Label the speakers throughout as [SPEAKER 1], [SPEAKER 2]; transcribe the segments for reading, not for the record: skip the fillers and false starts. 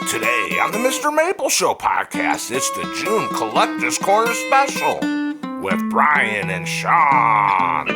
[SPEAKER 1] Today on the MrMaple Show podcast, it's the June Collector's Corner special with Bryan and Sean.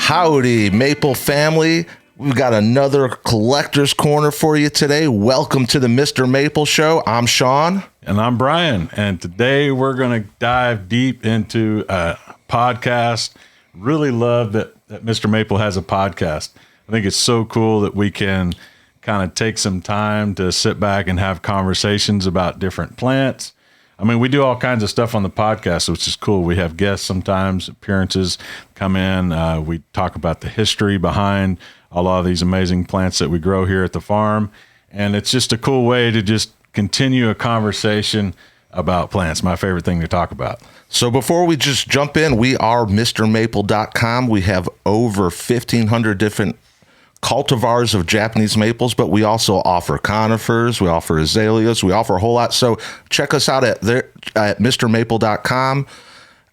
[SPEAKER 1] Howdy, Maple family. We've got another Collector's Corner for you today. Welcome to the MrMaple Show. I'm Sean.
[SPEAKER 2] And I'm Bryan. And today we're going to dive deep into a podcast. Really love that MrMaple has a podcast. I think it's so cool that we can kind of take some time to sit back and have conversations about different plants. I mean, we do all kinds of stuff on the podcast, which is cool. We have guests sometimes, appearances come in. We talk about the history behind a lot of these amazing plants that we grow here at the farm. And it's just a cool way to just continue a conversation about plants. My favorite thing to talk about.
[SPEAKER 1] So before we just jump in, we are MrMaple.com. We have over 1,500 different cultivars of Japanese maples, but we also offer conifers, we offer azaleas, we offer a whole lot. So check us out at MrMaple.com.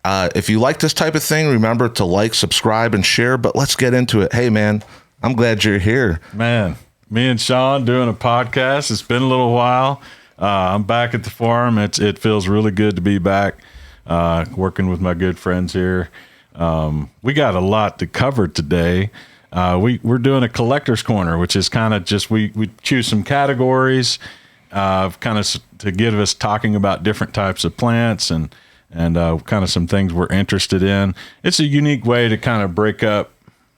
[SPEAKER 1] If you like this type of thing, remember to like, subscribe, and share. But let's get into it. Hey, man, I'm glad you're here.
[SPEAKER 2] Man, me and Sean doing a podcast. It's been a little while. I'm back at the farm. It feels really good to be back working with my good friends here. We got a lot to cover today. We're doing a collector's corner, which is kind of just we choose some categories kind of to get us talking about different types of plants and kind of some things we're interested in. It's a unique way to kind of break up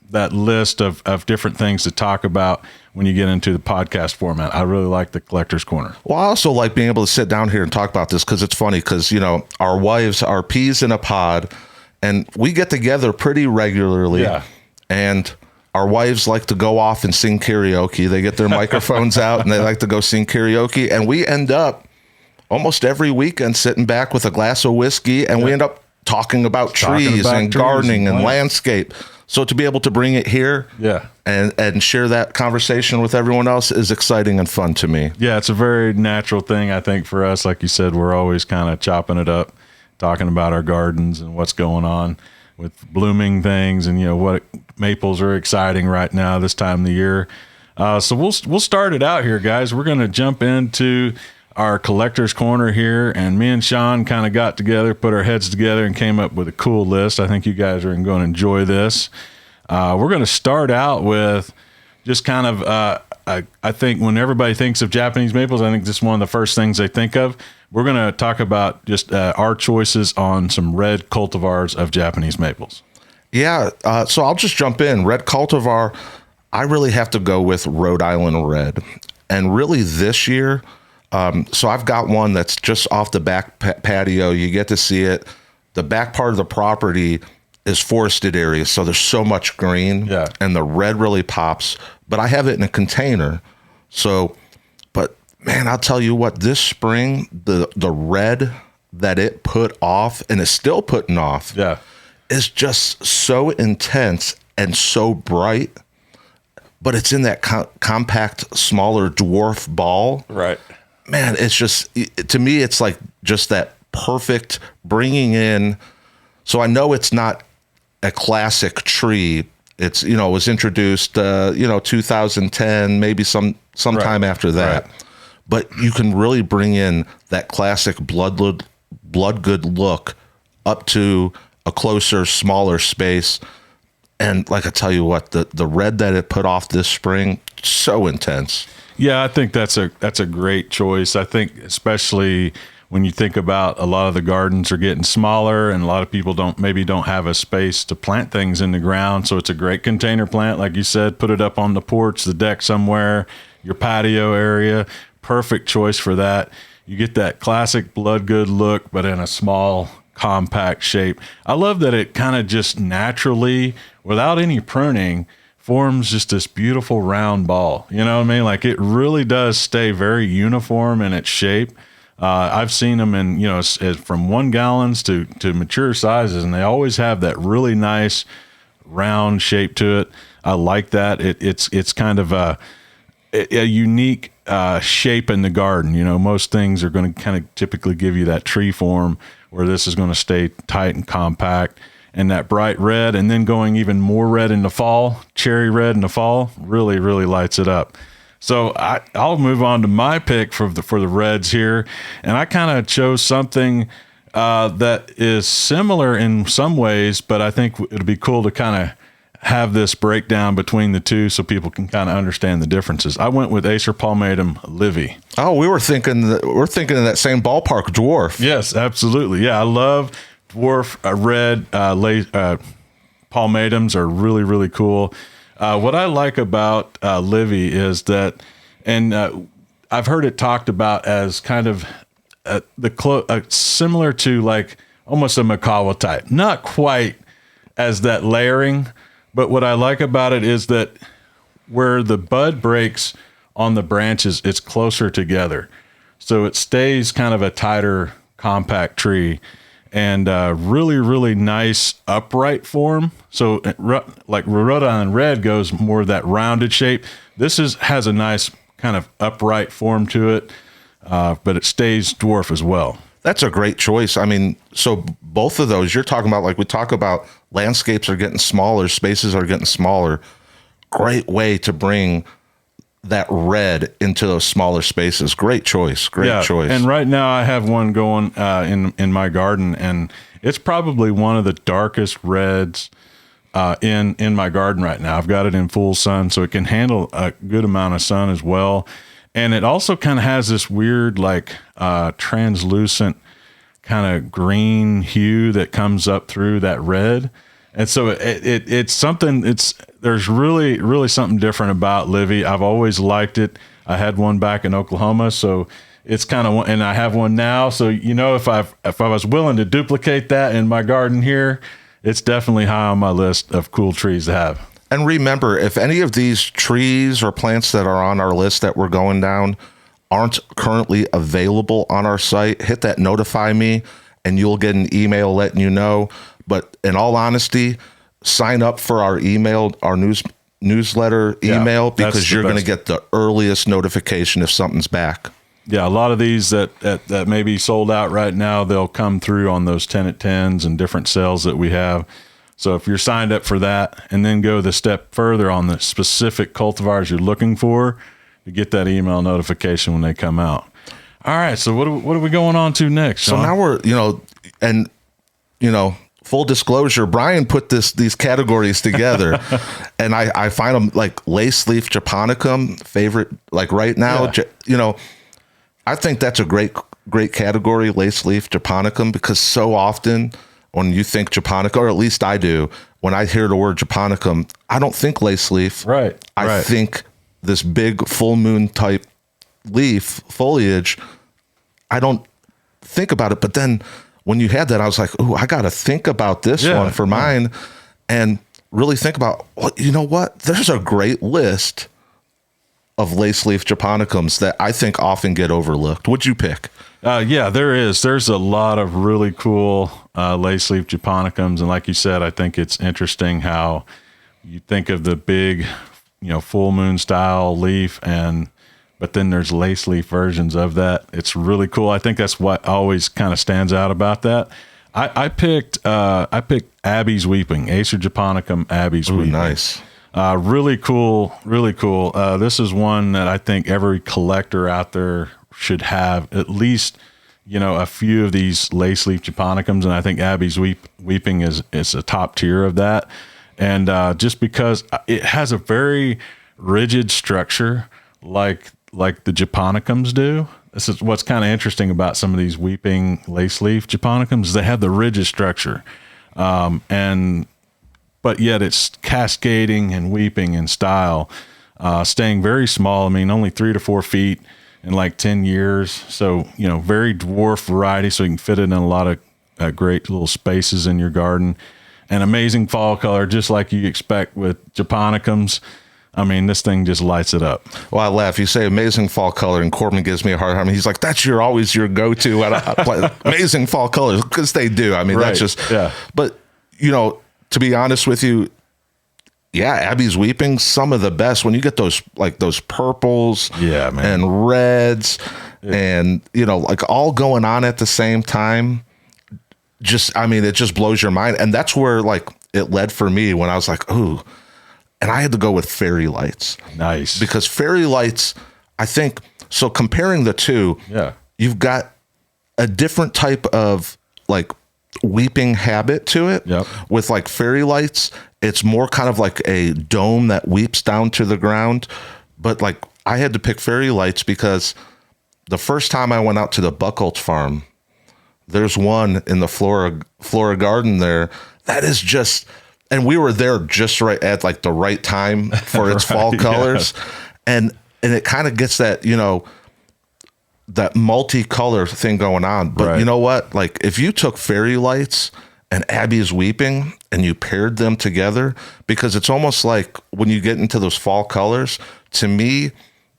[SPEAKER 2] that list of different things to talk about when you get into the podcast format. I really like the collector's corner.
[SPEAKER 1] Well, I also like being able to sit down here and talk about this because it's funny because, you know, our wives are peas in a pod and we get together pretty regularly.
[SPEAKER 2] Yeah.
[SPEAKER 1] And our wives like to go off and sing karaoke. They get their microphones out and they like to go sing karaoke. And we end up almost every weekend sitting back with a glass of whiskey and we end up talking about trees and gardening and landscape. So to be able to bring it here and share that conversation with everyone else is exciting and fun to me.
[SPEAKER 2] Yeah, it's a very natural thing, I think, for us. Like you said, we're always kind of chopping it up, talking about our gardens and what's going on with blooming things and, you know, what maples are exciting right now this time of the year. So we'll start it out here, guys. We're going to jump into our collector's corner here, and me and Sean kind of got together, put our heads together, and came up with a cool list. I think you guys are going to enjoy this. We're going to start out with just kind of, I think when everybody thinks of Japanese maples, I think this is one of the first things they think of. We're going to talk about just our choices on some red cultivars of Japanese maples.
[SPEAKER 1] Yeah, so I'll just jump in. Red cultivar, I really have to go with Rhode Island Red. And really this year, so I've got one that's just off the back patio. You get to see it. The back part of the property is forested area, so there's so much green, and the red really pops. But I have it in a container. So, but man, I'll tell you what, this spring, the red that it put off, and it's still putting off, is just so intense and so bright. But it's in that compact, smaller dwarf ball.
[SPEAKER 2] Right.
[SPEAKER 1] Man, it's just, to me, it's like just that perfect bringing in. So I know it's not a classic tree. It's, you know, it was introduced, 2010, maybe sometime after that. Right. But you can really bring in that classic blood good look up to a closer, smaller space. And like I tell you what, the red that it put off this spring, so intense.
[SPEAKER 2] Yeah, I think that's a great choice. I think especially when you think about a lot of the gardens are getting smaller and a lot of people don't have a space to plant things in the ground. So it's a great container plant. Like you said, put it up on the porch, the deck somewhere, your patio area. Perfect choice for that. You get that classic blood good look, but in a small, compact shape. I love that it kind of just naturally, without any pruning, forms just this beautiful round ball. You know what I mean? Like it really does stay very uniform in its shape. I've seen them in, from 1 gallons to mature sizes, and they always have that really nice round shape to it. I like that. It's kind of a unique shape in the garden. Most things are going to kind of typically give you that tree form, where this is going to stay tight and compact. And that bright red, and then going even more red in the fall, cherry red in the fall, really, really lights it up. So I'll move on to my pick for the reds here, and I kind of chose something that is similar in some ways, but I think it'd be cool to kind of have this breakdown between the two so people can kind of understand the differences. I went with Acer palmatum Livy.
[SPEAKER 1] Oh, we're thinking in that same ballpark, dwarf.
[SPEAKER 2] Yes, absolutely. Yeah, I love dwarf red palmatums are really, really cool. What I like about Livy is that, and I've heard it talked about as kind of similar to like almost a Makawa type, not quite as that layering, but what I like about it is that where the bud breaks on the branches, it's closer together. So it stays kind of a tighter, compact tree. And really, really nice upright form. So like Rhode Island Red goes more that rounded shape. This has a nice kind of upright form to it, but it stays dwarf as well.
[SPEAKER 1] That's a great choice. I mean, so both of those you're talking about, like we talk about, landscapes are getting smaller, spaces are getting smaller. Great way to bring that red into those smaller spaces. Great choice. Great choice.
[SPEAKER 2] And right now I have one going in my garden, and it's probably one of the darkest reds in my garden right now. I've got it in full sun, so it can handle a good amount of sun as well. And it also kind of has this weird, like translucent kind of green hue that comes up through that red. And so it's something, there's really, really something different about Livy. I've always liked it. I had one back in Oklahoma, so it's kind of, and I have one now. So, if I was willing to duplicate that in my garden here, it's definitely high on my list of cool trees to have.
[SPEAKER 1] And remember, if any of these trees or plants that are on our list that we're going down aren't currently available on our site, hit that notify me and you'll get an email letting you know. But in all honesty, sign up for our newsletter email, because you're going to get the earliest notification if something's back.
[SPEAKER 2] Yeah, a lot of these that may be sold out right now, they'll come through on those 10 at 10s and different sales that we have. So if you're signed up for that and then go the step further on the specific cultivars you're looking for, you get that email notification when they come out. All right, so what are we going on to next, Sean?
[SPEAKER 1] So now we're, full disclosure, Bryan put these categories together, and I find them like lace leaf japonicum favorite, like right now. Yeah. I think that's a great category, lace leaf japonicum, because so often when you think japonica, or at least I do, when I hear the word japonicum, I don't think lace leaf.
[SPEAKER 2] Right.
[SPEAKER 1] I think this big full moon type leaf foliage. I don't think about it, but then when you had that, I was like, "Ooh, I got to think about this one for mine," and really think about. Well, you know what? There's a great list of lace leaf japonicums that I think often get overlooked. What'd you pick?
[SPEAKER 2] Yeah, there is. There's a lot of really cool lace leaf japonicums, and like you said, I think it's interesting how you think of the big, full moon style leaf, but then there's lace leaf versions of that. It's really cool. I think that's what always kind of stands out about that. I picked Abby's Weeping, Acer japonicum Abby's Weeping.
[SPEAKER 1] Nice.
[SPEAKER 2] Really cool, really cool. This is one that I think every collector out there should have at least, a few of these lace leaf japonicums, and I think Abby's Weeping is a top tier of that. And just because it has a very rigid structure, like the japonicums do. This is what's kind of interesting about some of these weeping lace leaf japonicums. They have the rigid structure, but yet it's cascading and weeping in style, staying very small. I mean, only 3 to 4 feet in like 10 years. So, very dwarf variety. So you can fit it in a lot of great little spaces in your garden. an amazing fall color, just like you expect with japonicums. I mean, this thing just lights it up.
[SPEAKER 1] Well, I laugh. You say amazing fall color, and Corbin gives me a hard time. He's like, "That's always your go-to." And I play amazing fall colors because they do. I mean,
[SPEAKER 2] Right.
[SPEAKER 1] that's just.
[SPEAKER 2] Yeah.
[SPEAKER 1] But to be honest with you, yeah, Abby's Weeping, some of the best when you get those purples,
[SPEAKER 2] Yeah, man.
[SPEAKER 1] and reds, and like all going on at the same time. It just blows your mind, and that's where like it led for me when I was like, ooh. And I had to go with fairy lights.
[SPEAKER 2] Nice.
[SPEAKER 1] Because fairy lights, I think, so comparing the two,
[SPEAKER 2] Yeah.
[SPEAKER 1] you've got a different type of like weeping habit to it.
[SPEAKER 2] Yep.
[SPEAKER 1] With like fairy lights, it's more kind of like a dome that weeps down to the ground. But like I had to pick fairy lights because the first time I went out to the Buchholz farm, there's one in the Flora garden there that is just... And we were there just right at like the right time for its fall colors.
[SPEAKER 2] Yeah.
[SPEAKER 1] And it kind of gets that, that multicolor thing going on. But
[SPEAKER 2] Right.
[SPEAKER 1] you know what? Like if you took fairy lights and Abby's Weeping and you paired them together, because it's almost like when you get into those fall colors, to me,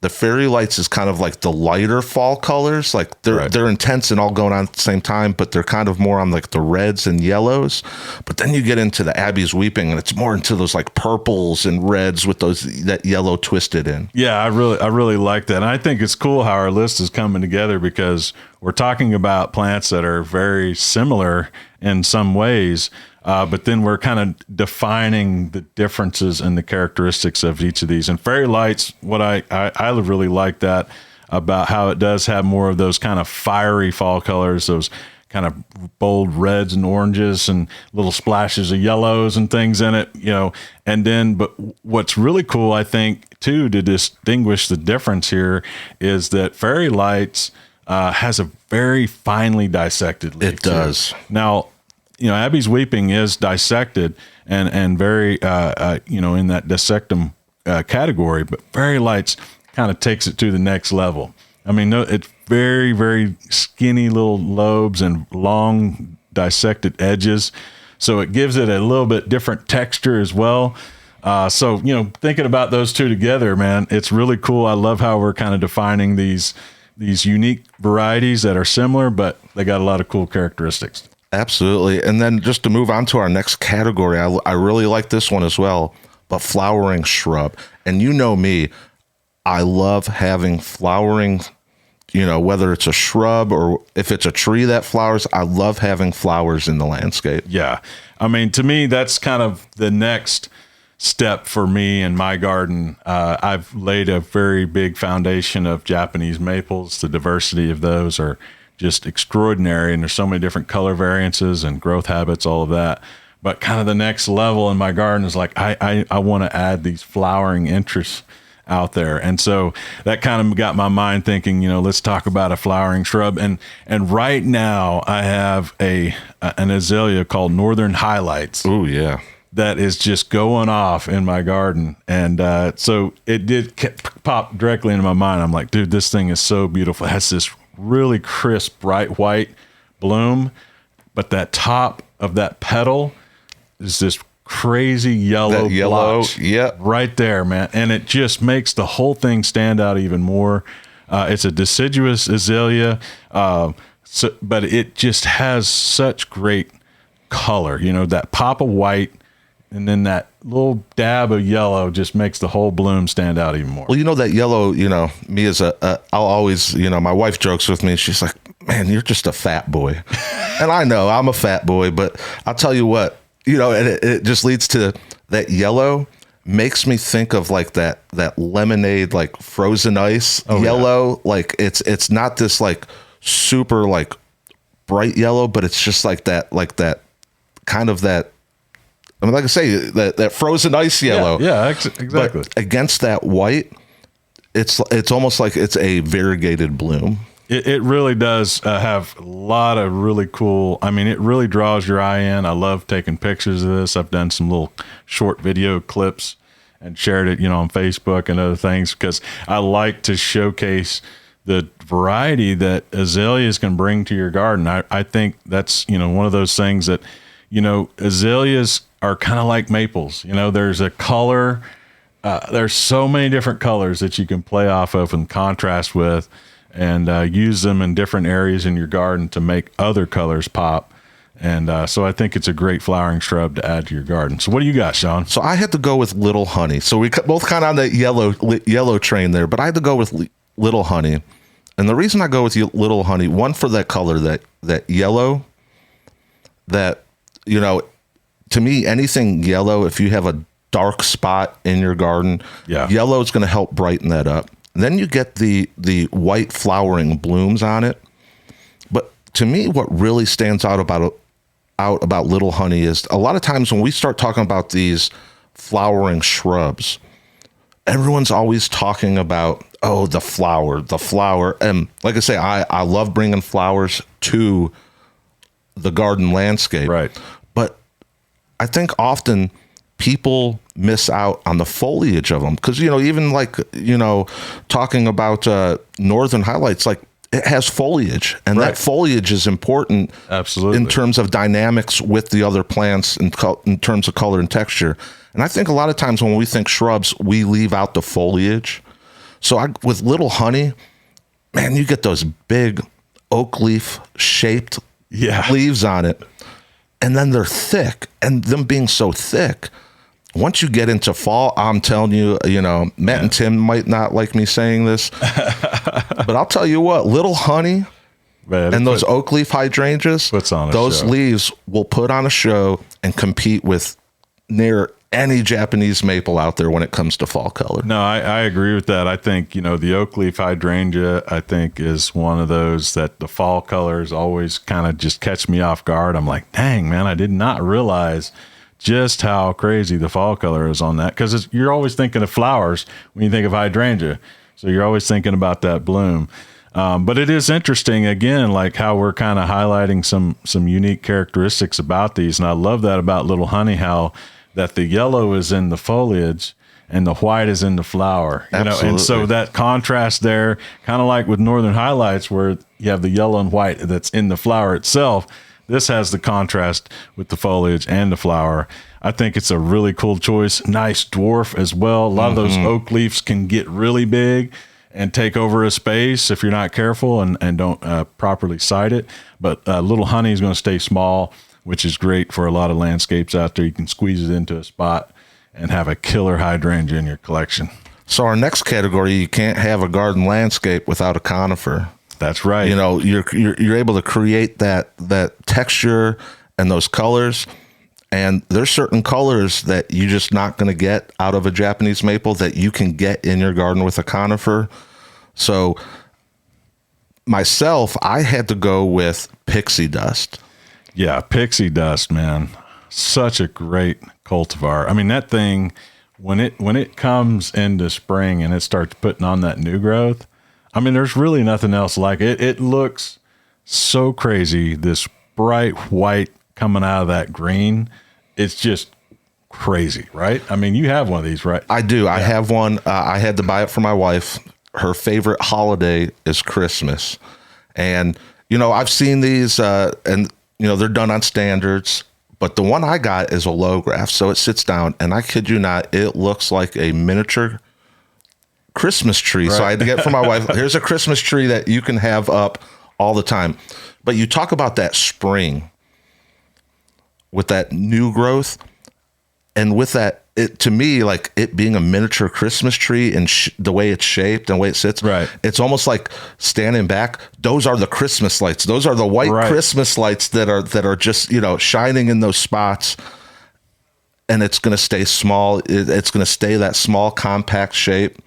[SPEAKER 1] the fairy lights is kind of like the lighter fall colors. Like they're intense and all going on at the same time, but they're kind of more on like the reds and yellows. But then you get into the Abby's Weeping and it's more into those like purples and reds with that yellow twisted in.
[SPEAKER 2] Yeah, I really like that. And I think it's cool how our list is coming together because we're talking about plants that are very similar in some ways. But then we're kind of defining the differences and the characteristics of each of these. And fairy lights, what I really like that about how it does have more of those kind of fiery fall colors, those kind of bold reds and oranges and little splashes of yellows and things in it, And then, but what's really cool, I think, too, to distinguish the difference here is that fairy lights has a very finely dissected leaf.
[SPEAKER 1] It does.
[SPEAKER 2] Now, Abby's Weeping is dissected and very, in that dissectum category, but fairy lights kind of takes it to the next level. I mean, it's very, very skinny little lobes and long dissected edges. So it gives it a little bit different texture as well. So, thinking about those two together, man, it's really cool. I love how we're kind of defining these unique varieties that are similar, but they got a lot of cool characteristics.
[SPEAKER 1] Absolutely. And then just to move on to our next category, I really like this one as well, but flowering shrub. And you know me, I love having flowering, whether it's a shrub or if it's a tree that flowers, I love having flowers in the landscape.
[SPEAKER 2] Yeah. I mean, to me, that's kind of the next step for me in my garden. I've laid a very big foundation of Japanese maples. The diversity of those are just extraordinary, and there's so many different color variances and growth habits, all of that. But kind of the next level in my garden is like I want to add these flowering interests out there, and so that kind of got my mind thinking. Let's talk about a flowering shrub, and right now I have an azalea called Northern Highlights.
[SPEAKER 1] Oh yeah,
[SPEAKER 2] that is just going off in my garden, and so it did pop directly into my mind. I'm like, dude, this thing is so beautiful. It has this really crisp, bright white bloom, but that top of that petal is this crazy yellow blotch right there, man. And it just makes the whole thing stand out even more. It's a deciduous azalea, but it just has such great color, that pop of white, and then that little dab of yellow just makes the whole bloom stand out even more.
[SPEAKER 1] Well, that yellow, me as I'll always, my wife jokes with me. She's like, man, you're just a fat boy. And I know I'm a fat boy, but I'll tell you what, and it just leads to that yellow makes me think of like that lemonade, like frozen ice yellow. Yeah. Like it's not this like super like bright yellow, but it's just like that kind of that. I mean, like I say, that frozen ice yellow.
[SPEAKER 2] Yeah, exactly.
[SPEAKER 1] But against that white, it's almost like it's a variegated bloom.
[SPEAKER 2] It really does have a lot of really cool. I mean, it really draws your eye in. I love taking pictures of this. I've done some little short video clips and shared it, on Facebook and other things because I like to showcase the variety that azaleas can bring to your garden. I think that's, one of those things that, azaleas are kind of like maples. There's a color. There's so many different colors that you can play off of and contrast with, and use them in different areas in your garden to make other colors pop. And so I think it's a great flowering shrub to add to your garden. So what do you got, Sean?
[SPEAKER 1] So I had to go with Little Honey. So we both kind of on that yellow train there, but I had to go with Little Honey. And the reason I go with Little Honey, one, for that color, that yellow, that, to me, anything yellow, if you have a dark spot in your garden, yellow is going to help brighten that up. And then you get the white flowering blooms on it. But to me, what really stands out about Little Honey is a lot of times when we start talking about these flowering shrubs, everyone's always talking about, the flower. And like I say, I love bringing flowers to the garden landscape.
[SPEAKER 2] Right.
[SPEAKER 1] But I think often people miss out on the foliage of them. Because, even talking about Northern Highlights, like, it has foliage, and that foliage is important.
[SPEAKER 2] Absolutely.
[SPEAKER 1] In terms of dynamics with the other plants in terms of color and texture. And I think a lot of times when we think shrubs, we leave out the foliage. So with Little Honey, man, you get those big oak leaf shaped leaves on it. And then they're thick, and them being so thick, once you get into fall, I'm telling you, Matt and Tim might not like me saying this, but I'll tell you what, Little Honey and those oak leaf hydrangeas, those leaves will put on a show and compete with near any Japanese maple out there when it comes to fall color.
[SPEAKER 2] No, I agree with that. I think, the oak leaf hydrangea, I think, is one of those that the fall colors always kind of just catch me off guard. I'm like, dang, man, I did not realize just how crazy the fall color is on that. Because you're always thinking of flowers when you think of hydrangea. So you're always thinking about that bloom. But it is interesting, again, like how we're kind of highlighting some unique characteristics about these. And I love that about Little Honey, how that the yellow is in the foliage and the white is in the flower. And so that contrast there, kind of like with Northern Highlights, where you have the yellow and white that's in the flower itself, this has the contrast with the foliage and the flower. I think it's a really cool choice. Nice dwarf as well. A lot of those oak leaves can get really big and take over a space if you're not careful and don't properly site it. But Little Honey is going to stay small, which is great for a lot of landscapes out there. You can squeeze it into a spot and have a killer hydrangea in your collection.
[SPEAKER 1] So our next category, you can't have a garden landscape without a conifer.
[SPEAKER 2] That's right.
[SPEAKER 1] You're able to create that texture and those colors. And there's certain colors that you're just not going to get out of a Japanese maple that you can get in your garden with a conifer. So myself, I had to go with pixie dust.
[SPEAKER 2] Yeah, pixie dust, man. Such a great cultivar. I mean, that thing, when it comes into spring and it starts putting on that new growth, I mean, there's really nothing else like it. It looks so crazy, this bright white coming out of that green. It's just crazy, right? I mean, you have one of these, right?
[SPEAKER 1] I do. Yeah. I have one. I had to buy it for my wife. Her favorite holiday is Christmas. And, I've seen these and, they're done on standards. But the one I got is a low graph. So it sits down, and I kid you not, it looks like a miniature Christmas tree. Right. So I had to get it for my wife. Here's a Christmas tree that you can have up all the time. But you talk about that spring with that new growth, and with that, it to me, like it being a miniature Christmas tree and the way it's shaped and the way it sits,
[SPEAKER 2] right?
[SPEAKER 1] It's almost like standing back. Those are the Christmas lights. Those are the white Christmas lights that are just shining in those spots. And it's going to stay small. It's going to stay that small, compact shape.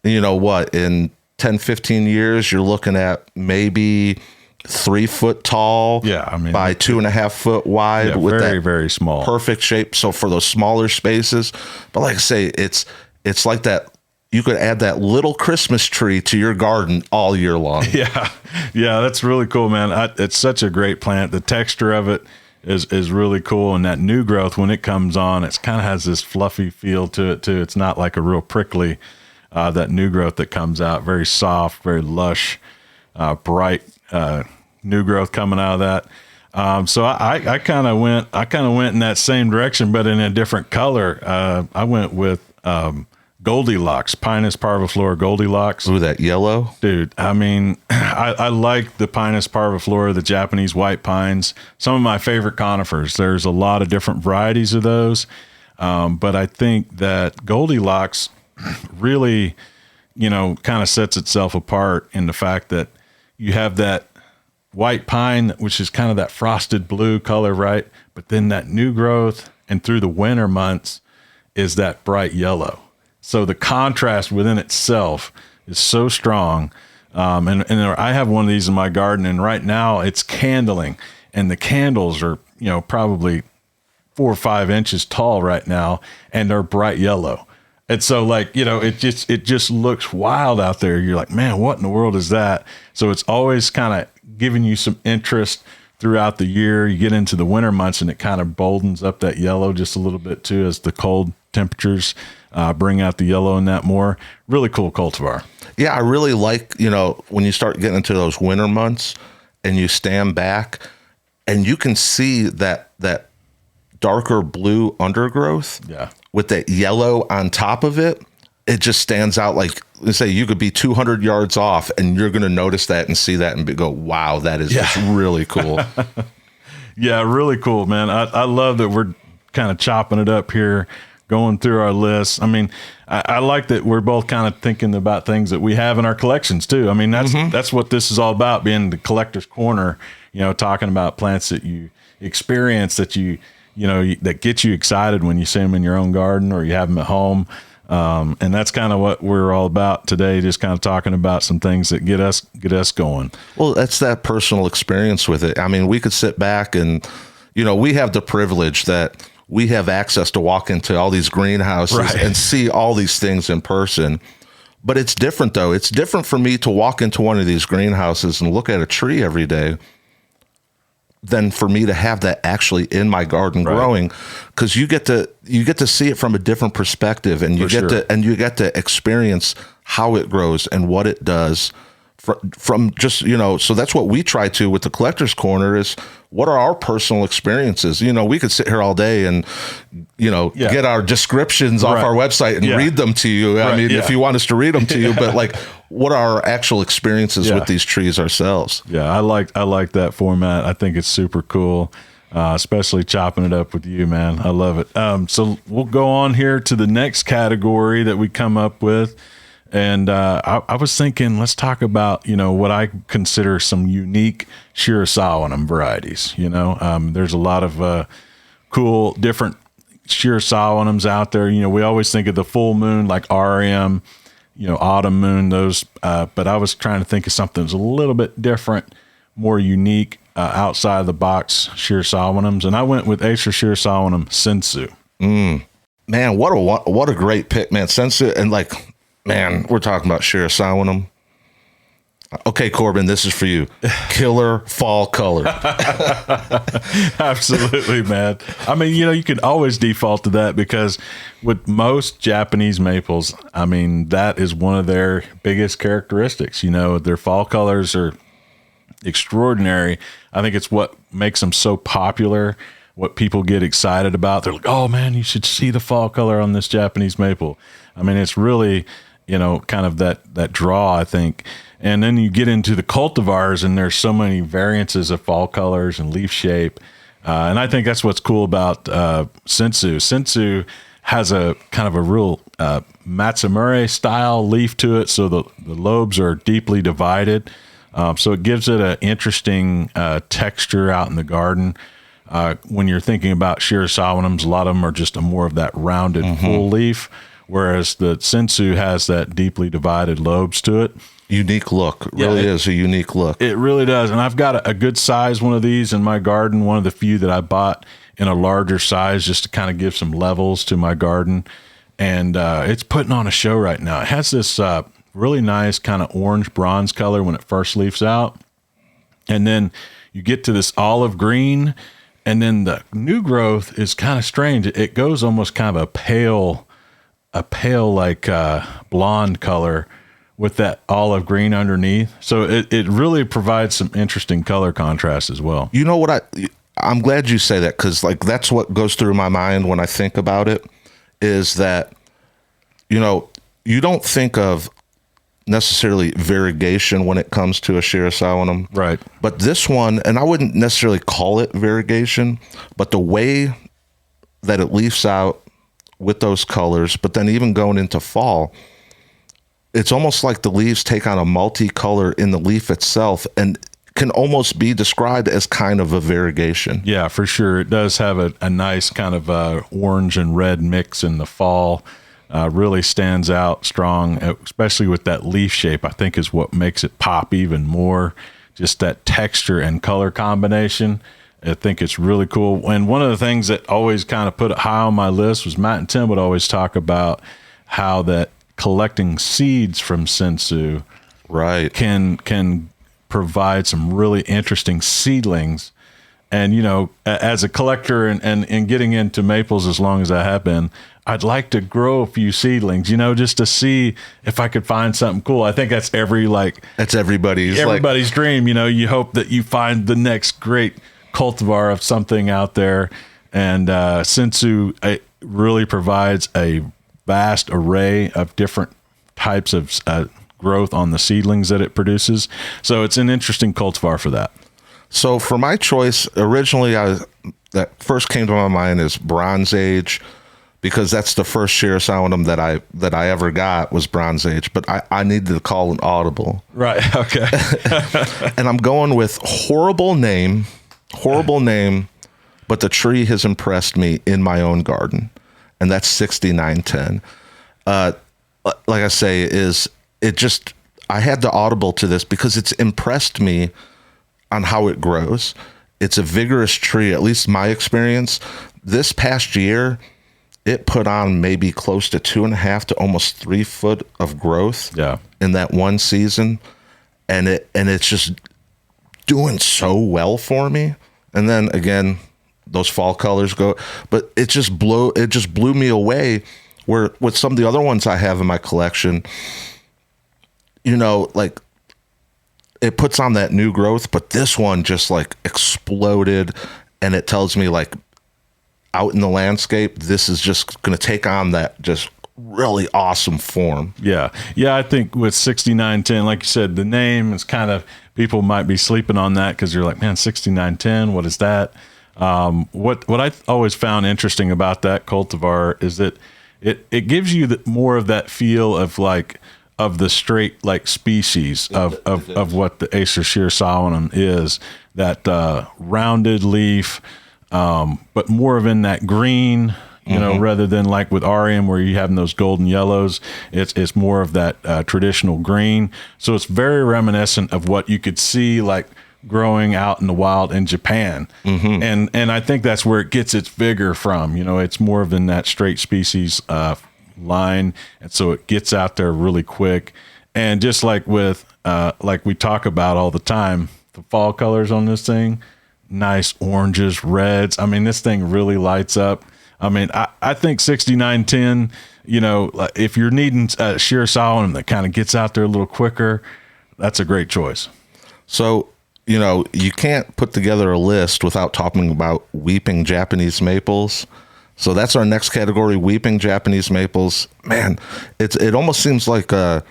[SPEAKER 1] In 10, 15 years, you're looking at maybe 3 foot tall, by 2.5 foot wide, with
[SPEAKER 2] very,
[SPEAKER 1] that
[SPEAKER 2] very small,
[SPEAKER 1] perfect shape. So for those smaller spaces, but like I say, it's like that. You could add that little Christmas tree to your garden all year long.
[SPEAKER 2] Yeah, that's really cool, man. It's such a great plant. The texture of it is really cool, and that new growth when it comes on, it's kind of has this fluffy feel to it too. It's not like a real prickly. That new growth that comes out, very soft, very lush, bright new growth coming out of that. So I kind of went in that same direction, but in a different color. I went with Goldilocks, Pinus parviflora Goldilocks.
[SPEAKER 1] Ooh, that yellow.
[SPEAKER 2] Dude, I mean, I like the Pinus parviflora, the Japanese white pines, some of my favorite conifers. There's a lot of different varieties of those. But I think that Goldilocks really, kind of sets itself apart in the fact that you have that white pine, which is kind of that frosted blue color, right? But then that new growth and through the winter months is that bright yellow. So the contrast within itself is so strong. And I have one of these in my garden, and right now it's candling, and the candles are, probably 4 or 5 inches tall right now, and they're bright yellow. And so it just looks wild out there. You're like, man, what in the world is that? So it's always kind of giving you some interest throughout the year. You get into the winter months and it kind of boldens up that yellow just a little bit too, as the cold temperatures bring out the yellow in that more. Really cool cultivar.
[SPEAKER 1] Yeah, I really like, when you start getting into those winter months and you stand back and you can see that darker blue undergrowth, with that yellow on top of it. It just stands out. Like, let's say you could be 200 yards off and you're going to notice that and see that and go, wow, that is just really cool.
[SPEAKER 2] Yeah, really cool, man. I love that we're kind of chopping it up here, going through our lists. I mean, I like that we're both kind of thinking about things that we have in our collections too. I mean, that's what this is all about, being the collector's corner, talking about plants that you experience, that that get you excited when you see them in your own garden or you have them at home. And that's kind of what we're all about today, just kind of talking about some things that get us going.
[SPEAKER 1] Well, that's that personal experience with it. I mean, we could sit back and, we have the privilege that we have access to walk into all these greenhouses and see all these things in person. But it's different though. It's different for me to walk into one of these greenhouses and look at a tree every day than for me to have that actually in my garden growing, because you get to see it from a different perspective, and you get to experience how it grows and what it does from just, so that's what we try to with the collector's corner is, what are our personal experiences? We could sit here all day and, get our descriptions off our website and read them to you. I mean, if you want us to read them to you, but like, what are our actual experiences with these trees ourselves? Yeah.
[SPEAKER 2] I like that format. I think it's super cool. Especially chopping it up with you, man. I love it. So we'll go on here to the next category that we come up with. And I was thinking, let's talk about, what I consider some unique Shirasawanum varieties. There's a lot of cool different Shirasawanums out there. We always think of the full moon, like RM, autumn moon, those. But I was trying to think of something that's a little bit different, more unique, outside of the box Shirasawanums. And I went with Acer Shirasawanum Sensu.
[SPEAKER 1] Man, what a great pick, man. Sensu, and man, we're talking about Shirasawanum. Okay, Corbin, this is for you. Killer fall color.
[SPEAKER 2] Absolutely, man. I mean, you can always default to that because with most Japanese maples, I mean, that is one of their biggest characteristics. Their fall colors are extraordinary. I think it's what makes them so popular, what people get excited about. They're like, oh, man, you should see the fall color on this Japanese maple. I mean, it's really, kind of that draw, I think. And then you get into the cultivars, and there's so many variances of fall colors and leaf shape. And I think that's what's cool about Sensu. Sensu has a kind of a real Matsumure style leaf to it. So the lobes are deeply divided. So it gives it an interesting texture out in the garden. When you're thinking about Shirasawanums, a lot of them are just more of that rounded full leaf, whereas the Sensu has that deeply divided lobes to it.
[SPEAKER 1] Unique look. It really is a unique look.
[SPEAKER 2] It really does. And I've got a good size one of these in my garden, one of the few that I bought in a larger size just to kind of give some levels to my garden. And it's putting on a show right now. It has this really nice kind of orange bronze color when it first leaves out. And then you get to this olive green, and then the new growth is kind of strange. It goes almost kind of a pale like blonde color with that olive green underneath. So it really provides some interesting color contrast as well.
[SPEAKER 1] You know what, I'm glad you say that, because like that's what goes through my mind when I think about it, is that, you know, you don't think of necessarily variegation when it comes to a Shirasawanum.
[SPEAKER 2] Right.
[SPEAKER 1] But this one, and I wouldn't necessarily call it variegation, but the way that it leafs out with those colors, but then even going into fall, it's almost like the leaves take on a multicolor in the leaf itself and can almost be described as kind of a variegation.
[SPEAKER 2] Yeah, for sure. It does have a nice kind of orange and red mix in the fall. Really stands out strong, especially with that leaf shape, I think is what makes it pop even more. Just that texture and color combination. I think it's really cool. And one of the things that always kind of put it high on my list was Matt and Tim would always talk about how that collecting seeds from Sensu can provide some really interesting seedlings. And, you know, as a collector and getting into maples as long as I have been, I'd like to grow a few seedlings, you know, just to see if I could find something cool. I think that's everybody's dream. You know, you hope that you find the next great cultivar of something out there. And Sensu really provides a vast array of different types of growth on the seedlings that it produces. So it's an interesting cultivar for that.
[SPEAKER 1] So for my choice, originally that first came to my mind is Bronze Age, because that's the first Shirasawanum that I ever got was Bronze Age, but I needed to call an audible.
[SPEAKER 2] Right. Okay.
[SPEAKER 1] And I'm going with horrible name, but the tree has impressed me in my own garden, and that's 6910. Like I say, I had the audible to this because it's impressed me on how it grows. It's a vigorous tree, at least my experience. This past year, it put on maybe close to 2.5 to almost 3 foot of growth in that one season. And it's just doing so well for me. And then again, those fall colors go, but it just blew me away, where with some of the other ones I have in my collection, you know, like it puts on that new growth, but this one just like exploded, and it tells me like out in the landscape, this is just going to take on that just really awesome form.
[SPEAKER 2] Yeah. I think with 6910, like you said, the name is kind of, people might be sleeping on that because you're like, man, 6910, what is that? What I always found interesting about that cultivar is that it gives you more of that feel of like, of the straight like species of what the Acer Shirasawanum is, that rounded leaf, but more of in that green, you know, rather than like with RM where you have those golden yellows. It's more of that traditional green. So it's very reminiscent of what you could see like growing out in the wild in Japan. And I think that's where it gets its vigor from. You know, it's more of in that straight species line, and so it gets out there really quick. And just like with like we talk about all the time, the fall colors on this thing, nice oranges, reds. I mean, this thing really lights up. I mean, I think 6910, you know, if you're needing a Shirasawanum that kind of gets out there a little quicker, that's a great choice.
[SPEAKER 1] So, you know, you can't put together a list without talking about weeping Japanese maples. So that's our next category, weeping Japanese maples. Man, it almost seems like the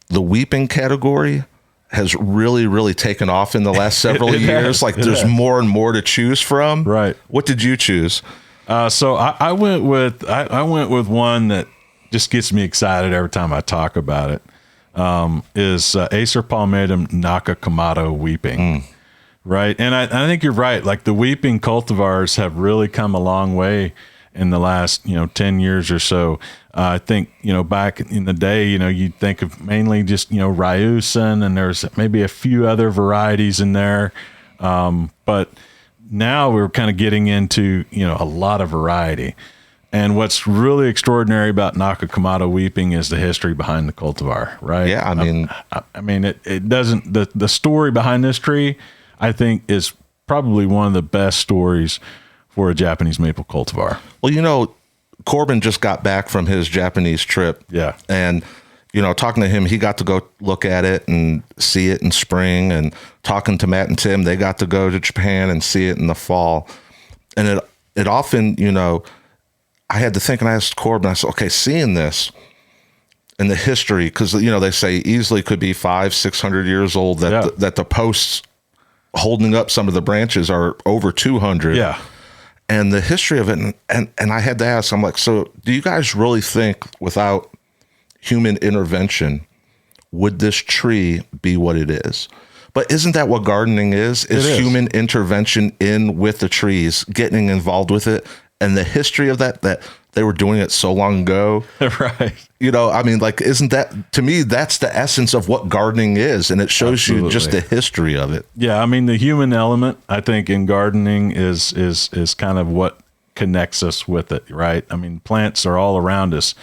[SPEAKER 1] weeping category has really, really taken off in the last several years. Like there's more and more to choose from.
[SPEAKER 2] Right.
[SPEAKER 1] What did you choose?
[SPEAKER 2] So I went with one that just gets me excited every time I talk about it. Is Acer palmatum Nakakamado weeping. Right. And I think you're right. Like the weeping cultivars have really come a long way in the last, 10 years or so. I think, back in the day, you'd think of mainly just, Ryusen, and there's maybe a few other varieties in there. But now we're kind of getting into, a lot of variety. And what's really extraordinary about Nakakamado weeping is the history behind the cultivar, right?
[SPEAKER 1] Yeah.
[SPEAKER 2] I mean, it doesn't, the story behind this tree, I think, is probably one of the best stories for a Japanese maple cultivar.
[SPEAKER 1] Well, Corbin just got back from his Japanese trip.
[SPEAKER 2] Yeah.
[SPEAKER 1] And, talking to him, he got to go look at it and see it in spring, and talking to Matt and Tim, they got to go to Japan and see it in the fall. And it often, I had to think, and I asked Corbin, I said, okay, seeing this in the history, because, they say easily could be 500-600 years old, that the posts holding up some of the branches are over 200.
[SPEAKER 2] Yeah.
[SPEAKER 1] And the history of it, and I had to ask, I'm like, so do you guys really think without human intervention, would this tree be what it is? But isn't that what gardening is? Is human intervention in with the trees, getting involved with it, and the history of that they were doing it so long ago.
[SPEAKER 2] Right.
[SPEAKER 1] Isn't that, to me, that's the essence of what gardening is, and it shows you just the history of it.
[SPEAKER 2] Yeah, the human element, I think, in gardening is kind of what connects us with it, right? Plants are all around us.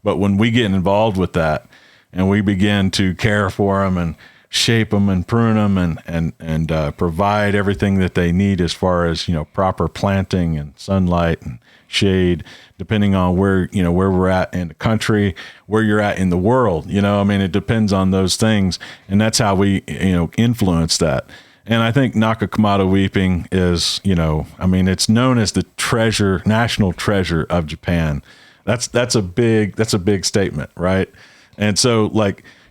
[SPEAKER 2] But when we get involved with that and we begin to care for them and shape them and prune them and provide everything that they need as far as, proper planting and sunlight and shade, depending on where we're at in the country, where you're at in the world, it depends on those things. And that's how we, influence that. And I think Nakakamado weeping is, it's known as the national treasure of Japan. That's a big statement, right? And so,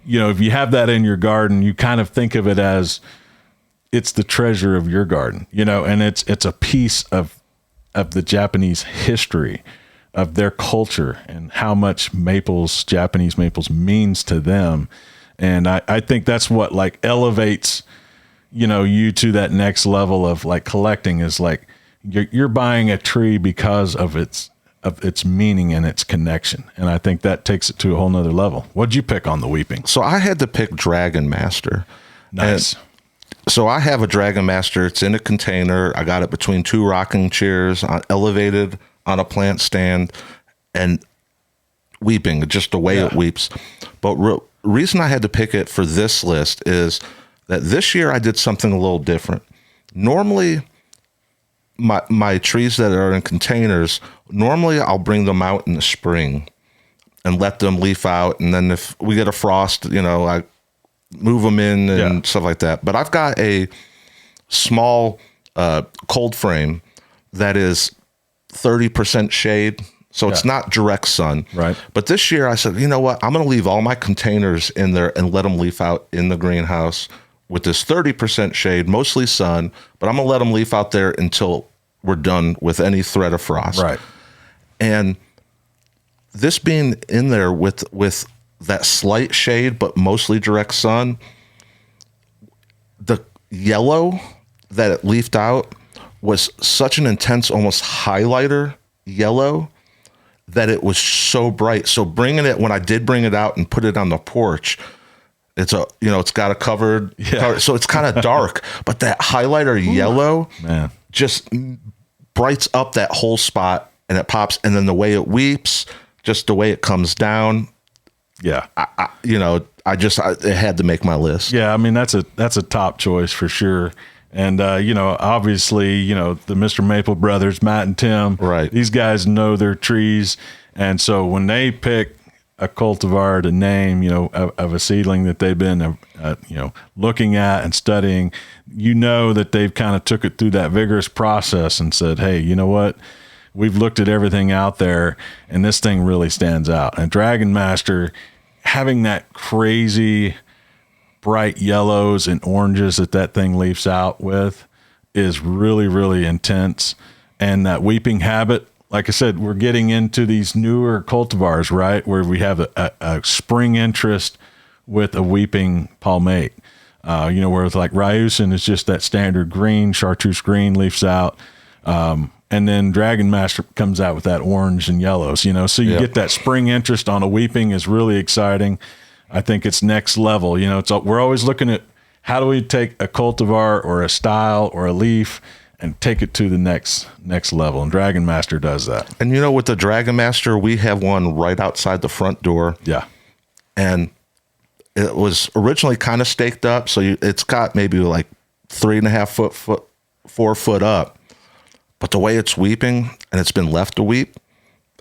[SPEAKER 2] if you have that in your garden, you kind of think of it as it's the treasure of your garden, and it's a piece of the Japanese history, of their culture, and how much Japanese maples means to them. And I think that's what elevates, you to that next level of collecting, is you're buying a tree because of its meaning and its connection. And I think that takes it to a whole nother level. What'd you pick on the weeping?
[SPEAKER 1] So I had to pick Dragon Master.
[SPEAKER 2] Nice.
[SPEAKER 1] And so I have a Dragon Master. It's in a container. I got it between two rocking chairs, elevated on a plant stand, and weeping, just the way it weeps. But reason I had to pick it for this list is that this year I did something a little different. Normally, my trees that are in containers, normally I'll bring them out in the spring and let them leaf out. And then if we get a frost, I move them in and stuff like that. But I've got a small cold frame that is 30% shade. So it's not direct sun.
[SPEAKER 2] Right.
[SPEAKER 1] But this year I said, you know what? I'm going to leave all my containers in there and let them leaf out in the greenhouse with this 30% shade, mostly sun, but I'm going to let them leaf out there until we're done with any threat of frost.
[SPEAKER 2] Right.
[SPEAKER 1] And this being in there with that slight shade, but mostly direct sun, the yellow that it leafed out was such an intense, almost highlighter yellow, that it was so bright. So when I did bring it out and put it on the porch, it's got a cover, so it's kind of dark, but that highlighter yellow just brights up that whole spot, and it pops. And then the way it weeps, just the way it comes down. Yeah. It had to make my list.
[SPEAKER 2] Yeah. That's a top choice for sure. And, obviously, the MrMaple brothers, Matt and Tim,
[SPEAKER 1] right.
[SPEAKER 2] These guys know their trees. And so when they pick a cultivar to name, of a seedling that they've been, looking at and studying, that they've kind of took it through that vigorous process and said, hey, you know what? We've looked at everything out there, and this thing really stands out. And Dragon Master, having that crazy bright yellows and oranges that thing leaves out with, is really, really intense. And that weeping habit, like I said, we're getting into these newer cultivars, right, where we have a spring interest with a weeping palmate. Whereas like Ryusin is just that standard green, chartreuse green leaves out. And then Dragon Master comes out with that orange and yellows, so you get that spring interest on a weeping is really exciting. I think it's next level. We're always looking at how do we take a cultivar or a style or a leaf and take it to the next level. And Dragon Master does that.
[SPEAKER 1] And with the Dragon Master, we have one right outside the front door.
[SPEAKER 2] Yeah.
[SPEAKER 1] And it was originally kind of staked up. So it's got maybe like 3.5 foot, 4 foot up. But the way it's weeping, and it's been left to weep,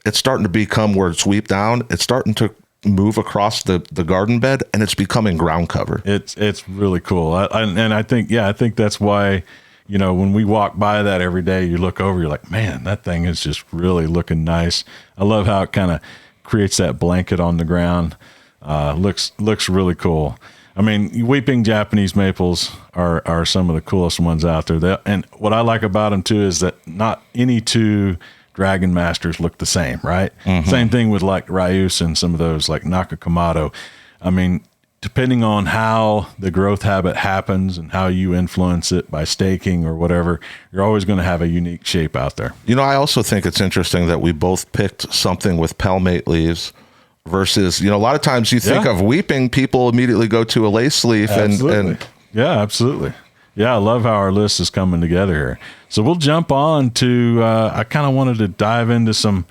[SPEAKER 1] it's starting to become where it's weep down. It's starting to, move across the garden bed, and it's becoming ground cover.
[SPEAKER 2] It's really cool. I think that's why, when we walk by that every day, you look over, you're like, man, that thing is just really looking nice. I love how it kind of creates that blanket on the ground. Looks really cool. I mean, weeping Japanese maples are some of the coolest ones out there. And what I like about them too is that not any two Dragon Masters look the same, right? Mm-hmm. Same thing with like Ryus and some of those like Nakakomato. I mean, depending on how the growth habit happens and how you influence it by staking or whatever, you're always going to have a unique shape out there.
[SPEAKER 1] I also think it's interesting that we both picked something with palmate leaves versus, a lot of times you think of weeping, people immediately go to a lace leaf.
[SPEAKER 2] Absolutely. Absolutely. Yeah, I love how our list is coming together here. So we'll jump on to, I kind of wanted to dive into some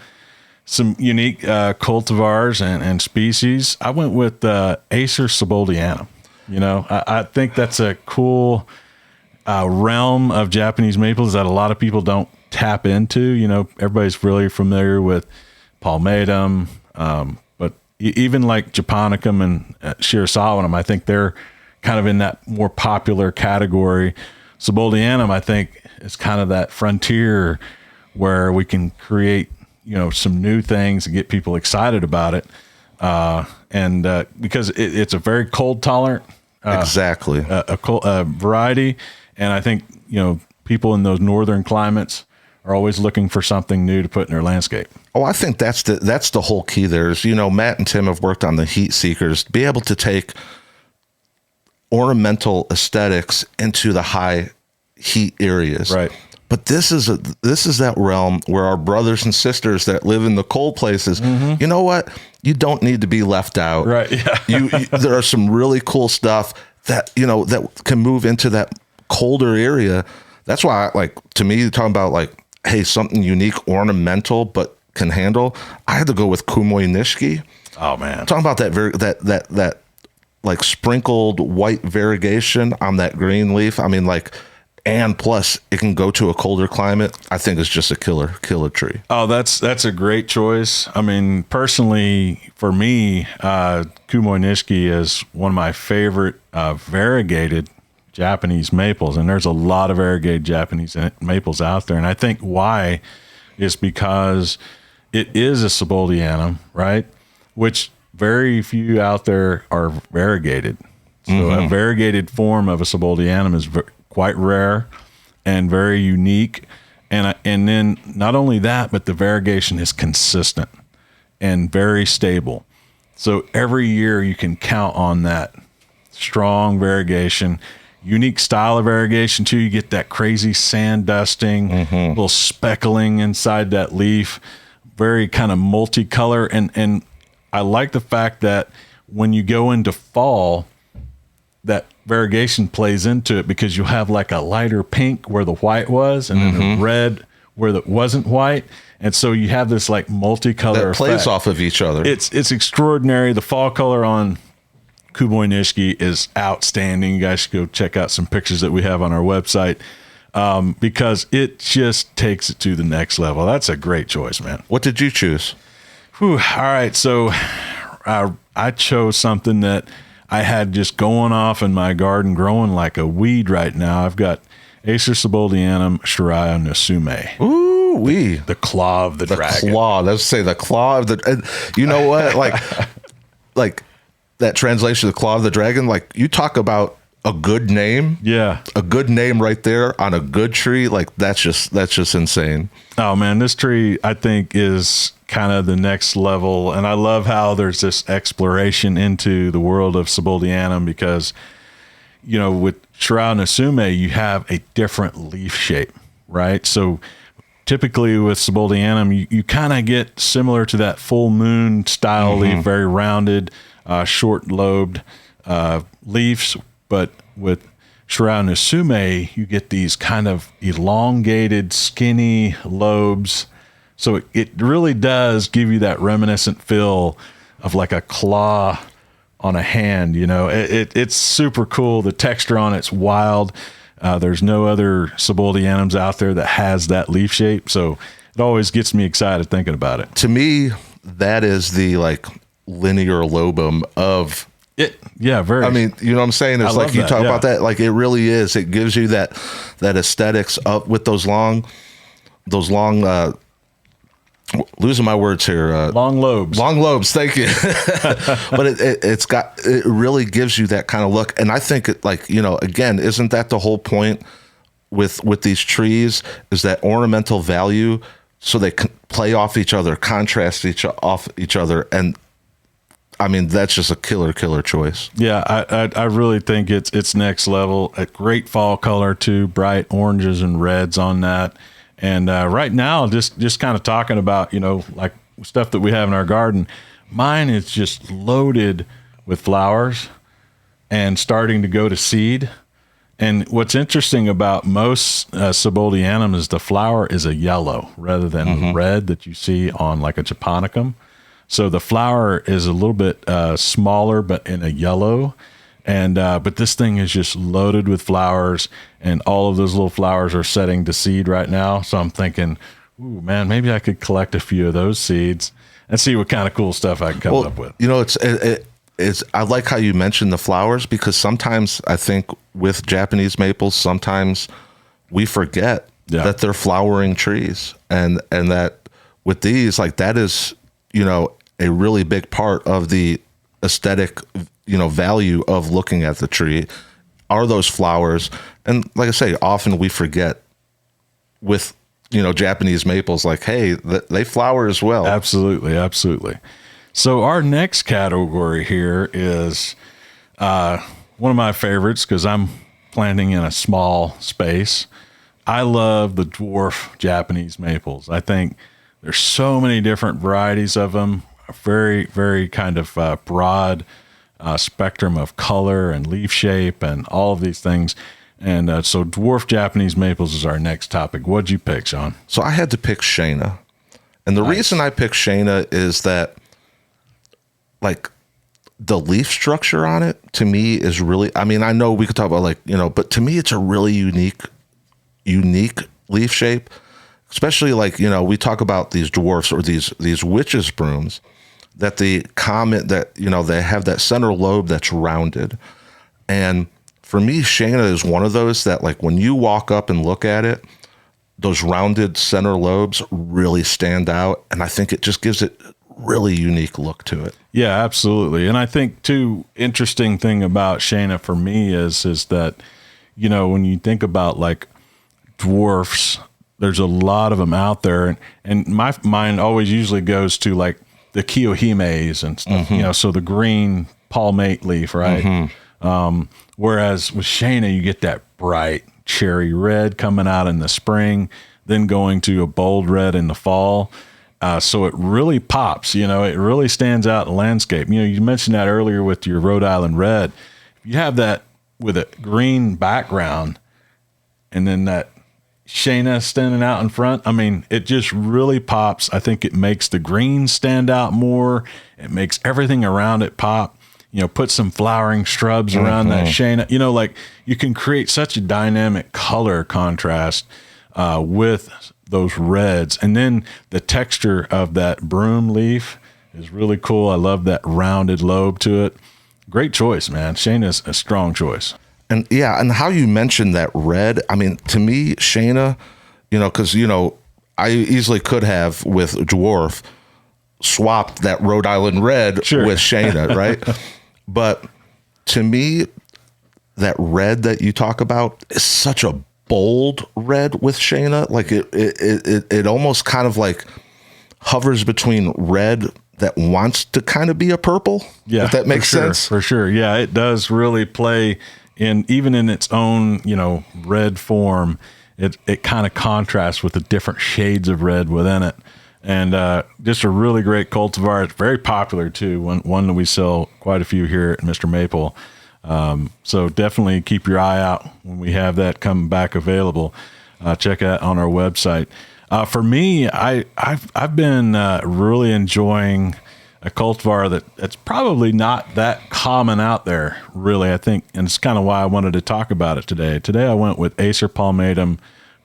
[SPEAKER 2] unique cultivars and species. I went with Acer Seboldianum. I think that's a cool realm of Japanese maples that a lot of people don't tap into. Everybody's really familiar with palmatum, but even like Japonicum and Shirasawanum, I think they're kind of in that more popular category. Seboldianum, I think, is kind of that frontier where we can create, some new things and get people excited about it. Because it's a very cold tolerant,
[SPEAKER 1] exactly,
[SPEAKER 2] a cold variety. And I think, people in those northern climates are always looking for something new to put in their landscape.
[SPEAKER 1] Oh, I think that's the whole key there is, Matt and Tim have worked on the heat seekers, be able to take ornamental aesthetics into the high heat areas.
[SPEAKER 2] Right.
[SPEAKER 1] But this is that realm where our brothers and sisters that live in the cold places, you know what? You don't need to be left out.
[SPEAKER 2] Right. Yeah.
[SPEAKER 1] There are some really cool stuff that, that can move into that colder area. That's why, to me, talking about hey, something unique, ornamental, but can handle. I had to go with Kumoi Nishiki.
[SPEAKER 2] Oh man.
[SPEAKER 1] Talking about that sprinkled white variegation on that green leaf. I mean, and plus it can go to a colder climate. I think it's just a killer tree.
[SPEAKER 2] Oh, that's a great choice. I mean, personally, for me, Kumoi Nishiki is one of my favorite variegated Japanese maples, and there's a lot of variegated Japanese maples out there. And I think why is because it is a Seboldianum, right? Which very few out there are variegated. So a variegated form of a Seboldianum is quite rare and very unique. And then not only that, but the variegation is consistent and very stable. So every year you can count on that strong variegation, unique style of variegation too. You get that crazy sand dusting, little speckling inside that leaf, very kind of multicolor. And I like the fact that when you go into fall, that variegation plays into it because you have like a lighter pink where the white was and then a red where that wasn't white. And so you have this like multicolor
[SPEAKER 1] that plays
[SPEAKER 2] effect
[SPEAKER 1] off of each other.
[SPEAKER 2] It's extraordinary. The fall color on Kumoi Nishiki is outstanding. You guys should go check out some pictures that we have on our website because it just takes it to the next level. That's a great choice, man.
[SPEAKER 1] What did you choose?
[SPEAKER 2] Whew, all right. So I chose something that I had just going off in my garden, growing like a weed right now. I've got Acer Seboldianum Shiraya Nasume.
[SPEAKER 1] Ooh, wee.
[SPEAKER 2] The claw of the dragon.
[SPEAKER 1] Claw. Let's say the claw of the. You know what? like that translation, the claw of the dragon. Like you talk about a good name.
[SPEAKER 2] Yeah,
[SPEAKER 1] a good name right there on a good tree. Like that's just insane.
[SPEAKER 2] Oh man, this tree I think is kind of the next level, and I love how there's this exploration into the world of Seboldianum because, you know, with Shiraya Nasume you have a different leaf shape, right? So typically with Seboldianum you kind of get similar to that full moon style leaf, very rounded, short lobed leaves, but with Shiraya Nasume you get these kind of elongated, skinny lobes. So it really does give you that reminiscent feel of like a claw on a hand, you know. It's super cool. The texture on it's wild. There's no other Seboldianums out there that has that leaf shape. So it always gets me excited thinking about it.
[SPEAKER 1] To me, that is the like linear lobum of
[SPEAKER 2] it. Yeah, very.
[SPEAKER 1] I mean, you know what I'm saying? It's like you talk about that. Like it really is. It gives you that aesthetics up with those long, losing my words here.
[SPEAKER 2] Long lobes.
[SPEAKER 1] Long lobes. Thank you. But it really gives you that kind of look. And I think again, isn't that the whole point with these trees, is that ornamental value, so they can play off each other, contrast off each other. And I mean, that's just a killer choice.
[SPEAKER 2] Yeah, I really think it's next level. A great fall color too, bright oranges and reds on that. And right now, just kind of talking about, like stuff that we have in our garden, mine is just loaded with flowers and starting to go to seed. And what's interesting about most Siboldianum is the flower is a yellow rather than the red that you see on like a Japonicum. So the flower is a little bit smaller, but in a yellow. And but this thing is just loaded with flowers, and all of those little flowers are setting to seed right now. So I'm thinking, ooh, man, maybe I could collect a few of those seeds and see what kind of cool stuff I can come up with.
[SPEAKER 1] It's I like how you mentioned the flowers, because sometimes I think with Japanese maples, sometimes we forget that they're flowering trees, and that with these, like, that is, a really big part of the aesthetic, value of looking at the tree are those flowers. And like I say, often we forget with, Japanese maples, like, hey, they flower as well.
[SPEAKER 2] Absolutely. Absolutely. So our next category here is one of my favorites, because I'm planting in a small space. I love the dwarf Japanese maples. I think there's so many different varieties of them, a very, very kind of broad spectrum of color and leaf shape and all of these things. And so dwarf Japanese maples is our next topic. What'd you pick, Sean?
[SPEAKER 1] So I had to pick Shana. And the reason I picked Shana is that, like, the leaf structure on it, to me, is really, I mean, I know we could talk about, but to me, it's a really unique leaf shape. Especially, like, we talk about these dwarfs or these witches' brooms, that the comment that, they have that center lobe that's rounded. And for me, Shana is one of those that, like, when you walk up and look at it, those rounded center lobes really stand out. And I think it just gives it really unique look to it.
[SPEAKER 2] Yeah, absolutely. And I think too, interesting thing about Shana for me is that, when you think about like dwarfs, there's a lot of them out there, and my mind always usually goes to like the Kiyohimes and stuff, so the green palmate leaf, right? Whereas with Shana, you get that bright cherry red coming out in the spring, then going to a bold red in the fall. So it really pops, it really stands out in the landscape. You mentioned that earlier with your Rhode Island red. If you have that with a green background and then that Shana standing out in front, I mean, it just really pops. I think it makes the green stand out more. It makes everything around it pop. Put some flowering shrubs around that Shana. Like, you can create such a dynamic color contrast with those reds. And then the texture of that broom leaf is really cool. I love that rounded lobe to it. Great choice, man. Shana's a strong choice.
[SPEAKER 1] And and how you mentioned that red, I mean, to me, Shana, because, I easily could have with dwarf swapped that Rhode Island red with Shana, right? But to me, that red that you talk about is such a bold red with Shana. Like it almost kind of like hovers between red that wants to kind of be a purple. Yeah, if that makes sense.
[SPEAKER 2] For sure. Yeah, it does really play even in its own, red form. It kind of contrasts with the different shades of red within it. And just a really great cultivar. It's very popular too. One that we sell quite a few here at MrMaple. So definitely keep your eye out when we have that come back available. Check it out on our website. For me, I've been really enjoying a cultivar that's probably not that common out there, really, I think, and it's kind of why I wanted to talk about it today. Today I went with Acer palmatum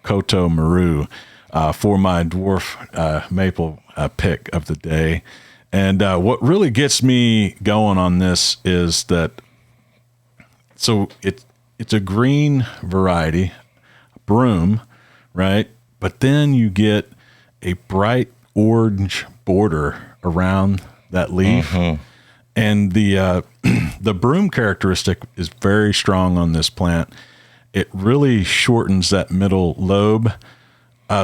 [SPEAKER 2] Koto Maru for my dwarf maple pick of the day. And what really gets me going on this is that, so it's a green variety, broom, right? But then you get a bright orange border around that leaf. And the the broom characteristic is very strong on this plant. It really shortens that middle lobe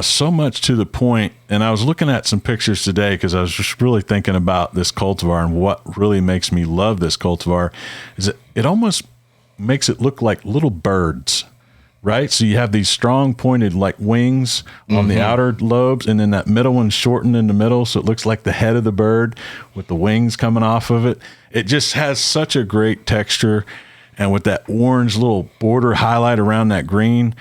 [SPEAKER 2] so much to the point. And I was looking at some pictures today because I was just really thinking about this cultivar, and what really makes me love this cultivar is it almost makes it look like little birds, right? So you have these strong pointed like wings on the outer lobes, and then that middle one shortened in the middle, so it looks like the head of the bird with the wings coming off of it. It just has such a great texture, and with that orange little border highlight around that green,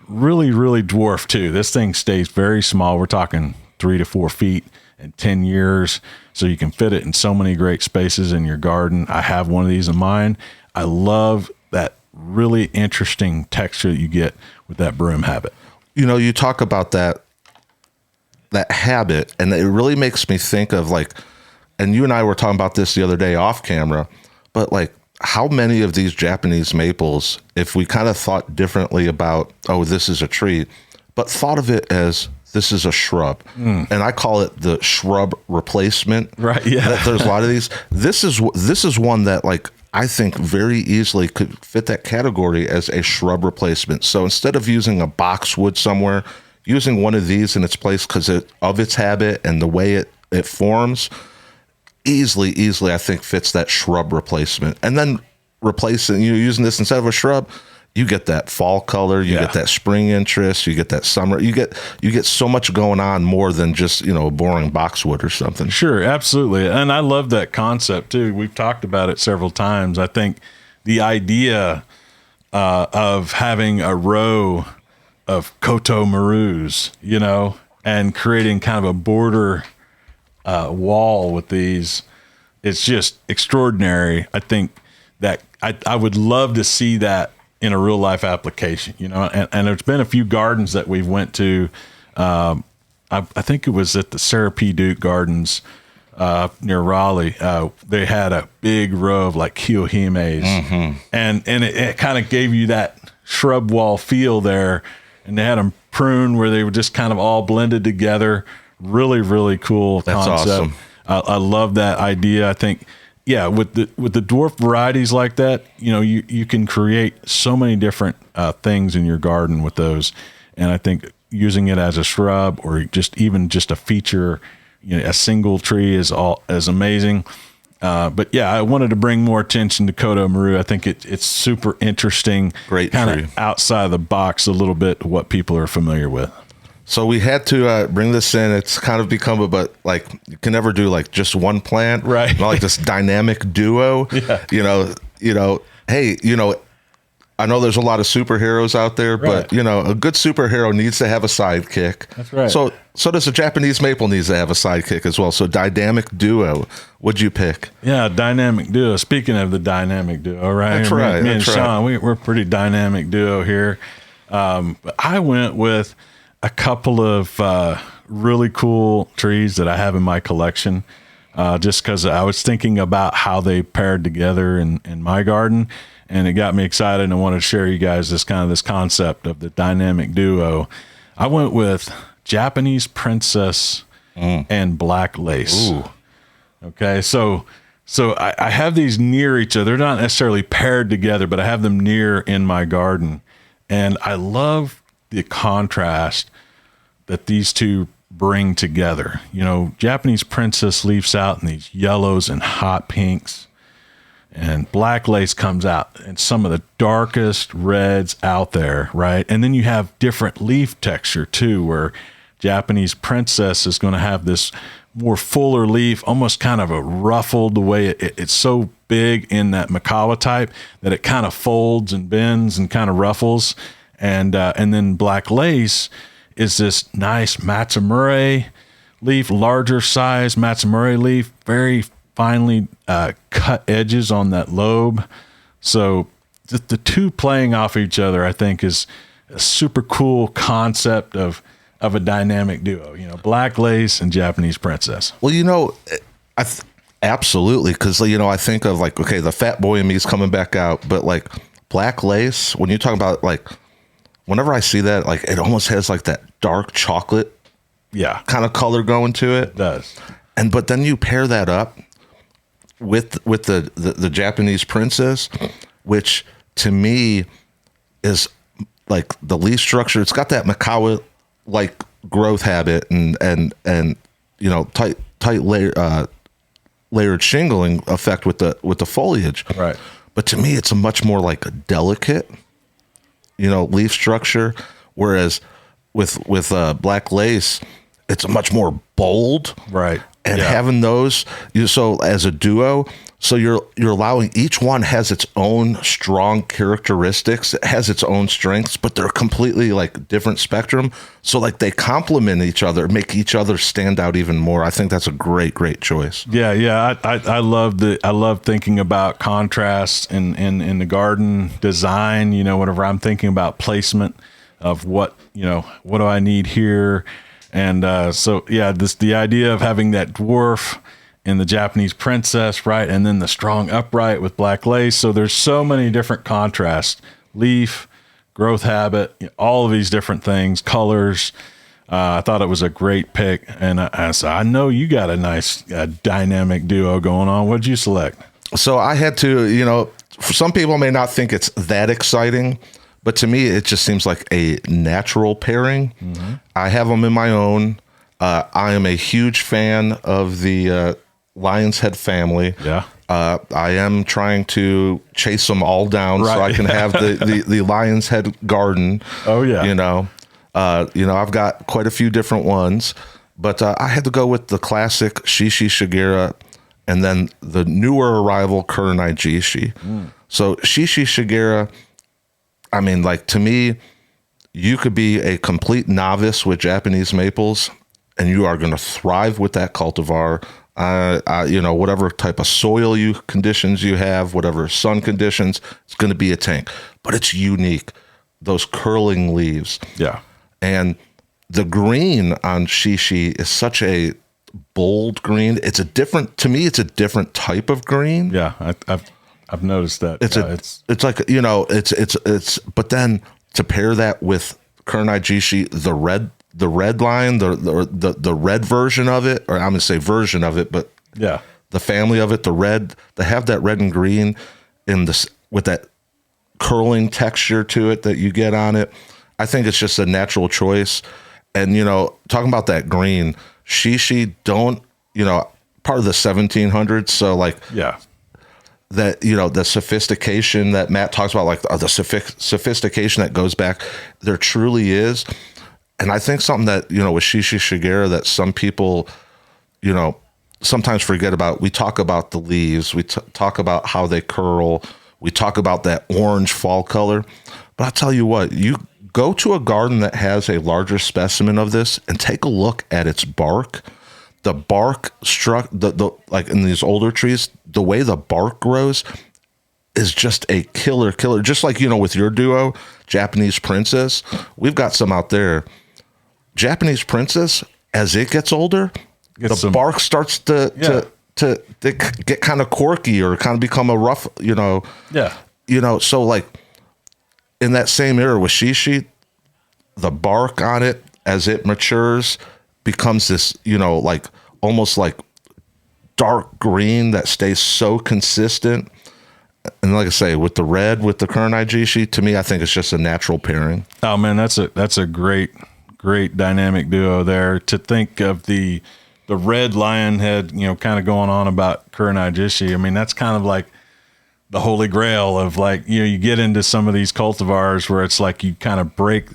[SPEAKER 2] really, really dwarf too. This thing stays very small. We're talking 3 to 4 feet in 10 years, so you can fit it in so many great spaces in your garden. I have one of these in mine. I love that really interesting texture that you get with that broom habit.
[SPEAKER 1] You know, you talk about that habit, and it really makes me think of like, and you and I were talking about this the other day off camera, but like how many of these Japanese maples, if we kind of thought differently about, oh, this is a tree, but thought of it as this is a shrub. And I call it the shrub replacement.
[SPEAKER 2] Right. Yeah.
[SPEAKER 1] There's a lot of these. This is one that like I think very easily could fit that category as a shrub replacement. So instead of using a boxwood somewhere, using one of these in its place because of its habit and the way it forms, easily, I think fits that shrub replacement. And then replacing, using this instead of a shrub, you get that fall color, you get that spring interest, you get that summer, you get so much going on more than just, a boring boxwood or something.
[SPEAKER 2] Sure, absolutely. And I love that concept too. We've talked about it several times. I think the idea of having a row of Koto Marus, and creating kind of a border wall with these, it's just extraordinary. I think that I would love to see that in a real life application, and there's been a few gardens that we've went to. I think it was at the Sarah P. Duke Gardens near Raleigh. They had a big row of like Kiyohimes, and it kind of gave you that shrub wall feel there. And they had them pruned where they were just kind of all blended together. Really, really cool concept.
[SPEAKER 1] That's awesome.
[SPEAKER 2] I love that idea. I think, with the dwarf varieties like that, you can create so many different things in your garden with those. And I think using it as a shrub or just a feature, a single tree is amazing. But I wanted to bring more attention to Koto Maru. I think it's super interesting.
[SPEAKER 1] Great
[SPEAKER 2] kind
[SPEAKER 1] tree.
[SPEAKER 2] of outside of the box a little bit what people are familiar with.
[SPEAKER 1] So we had to bring this in. It's kind of become but like you can never do like just one plant,
[SPEAKER 2] right?
[SPEAKER 1] Not like this dynamic duo.
[SPEAKER 2] Yeah.
[SPEAKER 1] Hey, I know there's a lot of superheroes out there,
[SPEAKER 2] right.
[SPEAKER 1] but a good superhero needs to have a sidekick.
[SPEAKER 2] That's right.
[SPEAKER 1] So does a Japanese maple needs to have a sidekick as well. So dynamic duo. What'd you pick?
[SPEAKER 2] Yeah, dynamic duo. Speaking of the dynamic duo, right?
[SPEAKER 1] That's right.
[SPEAKER 2] Me and Sean, we're pretty dynamic duo here. But I went with a couple of really cool trees that I have in my collection, just because I was thinking about how they paired together in my garden. And it got me excited, and I wanted to share you guys this concept of the dynamic duo. I went with Japanese Princess and Black Lace.
[SPEAKER 1] Ooh.
[SPEAKER 2] Okay, so I have these near each other. They're not necessarily paired together, but I have them near in my garden. And I love the contrast that these two bring together. Japanese Princess leaves out in these yellows and hot pinks. And Black Lace comes out in some of the darkest reds out there, right? And then you have different leaf texture too, where Japanese Princess is going to have this more fuller leaf, almost kind of a ruffled, the way it's so big in that Makawa type that it kind of folds and bends and kind of ruffles. And then Black Lace is this nice Matsumure leaf, larger size Matsumure leaf, very finely cut edges on that lobe. So the two playing off each other, I think, is a super cool concept of a dynamic duo, Black Lace and Japanese Princess.
[SPEAKER 1] Well, Absolutely, because I think of like, okay, the fat boy in me is coming back out, but like black lace, when you talk about like, whenever I see that, like it almost has like that dark chocolate kind of color going to it.
[SPEAKER 2] It does.
[SPEAKER 1] But then you pair that up with the Japanese princess, which to me is like the leaf structure. It's got that Makawa like growth habit and tight layered shingling effect with the foliage.
[SPEAKER 2] Right.
[SPEAKER 1] But to me, it's a much more like a delicate, leaf structure. Whereas with black lace, it's a much more bold.
[SPEAKER 2] Right.
[SPEAKER 1] And having those, so as a duo, so you're allowing each one has its own strong characteristics, it has its own strengths, but they're completely like different spectrum. So like they complement each other, make each other stand out even more. I think that's a great choice.
[SPEAKER 2] Yeah. I love thinking about contrast in the garden design. Whenever I'm thinking about placement of what do I need here. And the idea of having that dwarf and the Japanese princess, right, and then the strong upright with black lace. So there's so many different contrasts: leaf, growth habit, all of these different things, colors. I thought it was a great pick, and I know you got a nice dynamic duo going on. What'd you select?
[SPEAKER 1] So I had to, some people may not think it's that exciting, but to me, it just seems like a natural pairing. Mm-hmm. I have them in my own. I am a huge fan of the Lion's Head family.
[SPEAKER 2] Yeah.
[SPEAKER 1] I am trying to chase them all down so I can have the Lion's Head garden.
[SPEAKER 2] Oh, yeah.
[SPEAKER 1] I've got quite a few different ones, but I had to go with the classic Shishi Shigeru and then the newer arrival Kurenai Jishi. So Shishi Shigeru, I mean, like, to me, you could be a complete novice with Japanese maples, and you are going to thrive with that cultivar. Whatever type of soil conditions you have, whatever sun conditions, it's going to be a tank. But it's unique. Those curling leaves.
[SPEAKER 2] Yeah.
[SPEAKER 1] And the green on Shishi is such a bold green. It's a different type of green.
[SPEAKER 2] Yeah, I've noticed that.
[SPEAKER 1] But then to pair that with Kurenai Jishi, the red line, the red version of it, or I'm going to say version of it, but the family of it, the red, they have that red and green with that curling texture to it that you get on it. I think it's just a natural choice. And, talking about that green, Shishi part of the 1700s. So like, that, the sophistication that Matt talks about, like the sophistication that goes back, there truly is. And I think something that, with Shishi Shigeru that some people, sometimes forget about, we talk about the leaves, we talk about how they curl, we talk about that orange fall color. But I'll tell you what, you go to a garden that has a larger specimen of this and take a look at its bark. The bark like in these older trees, the way the bark grows is just a killer. Just like, with your duo, Japanese Princess, we've got some out there. Japanese Princess, as it gets older, bark starts to get kind of quirky or kind of become a rough, so like in that same era with Shishi, the bark on it as it matures becomes this, like almost like dark green that stays so consistent. And like I say, with the red, with the Kurenai Jishi, to me, I think it's just a natural pairing.
[SPEAKER 2] Oh man, that's a great dynamic duo there. To think of the red lion head, kind of going on about Kurenai Jishi. I mean, that's kind of like the holy grail of like, you get into some of these cultivars where it's like you kind of break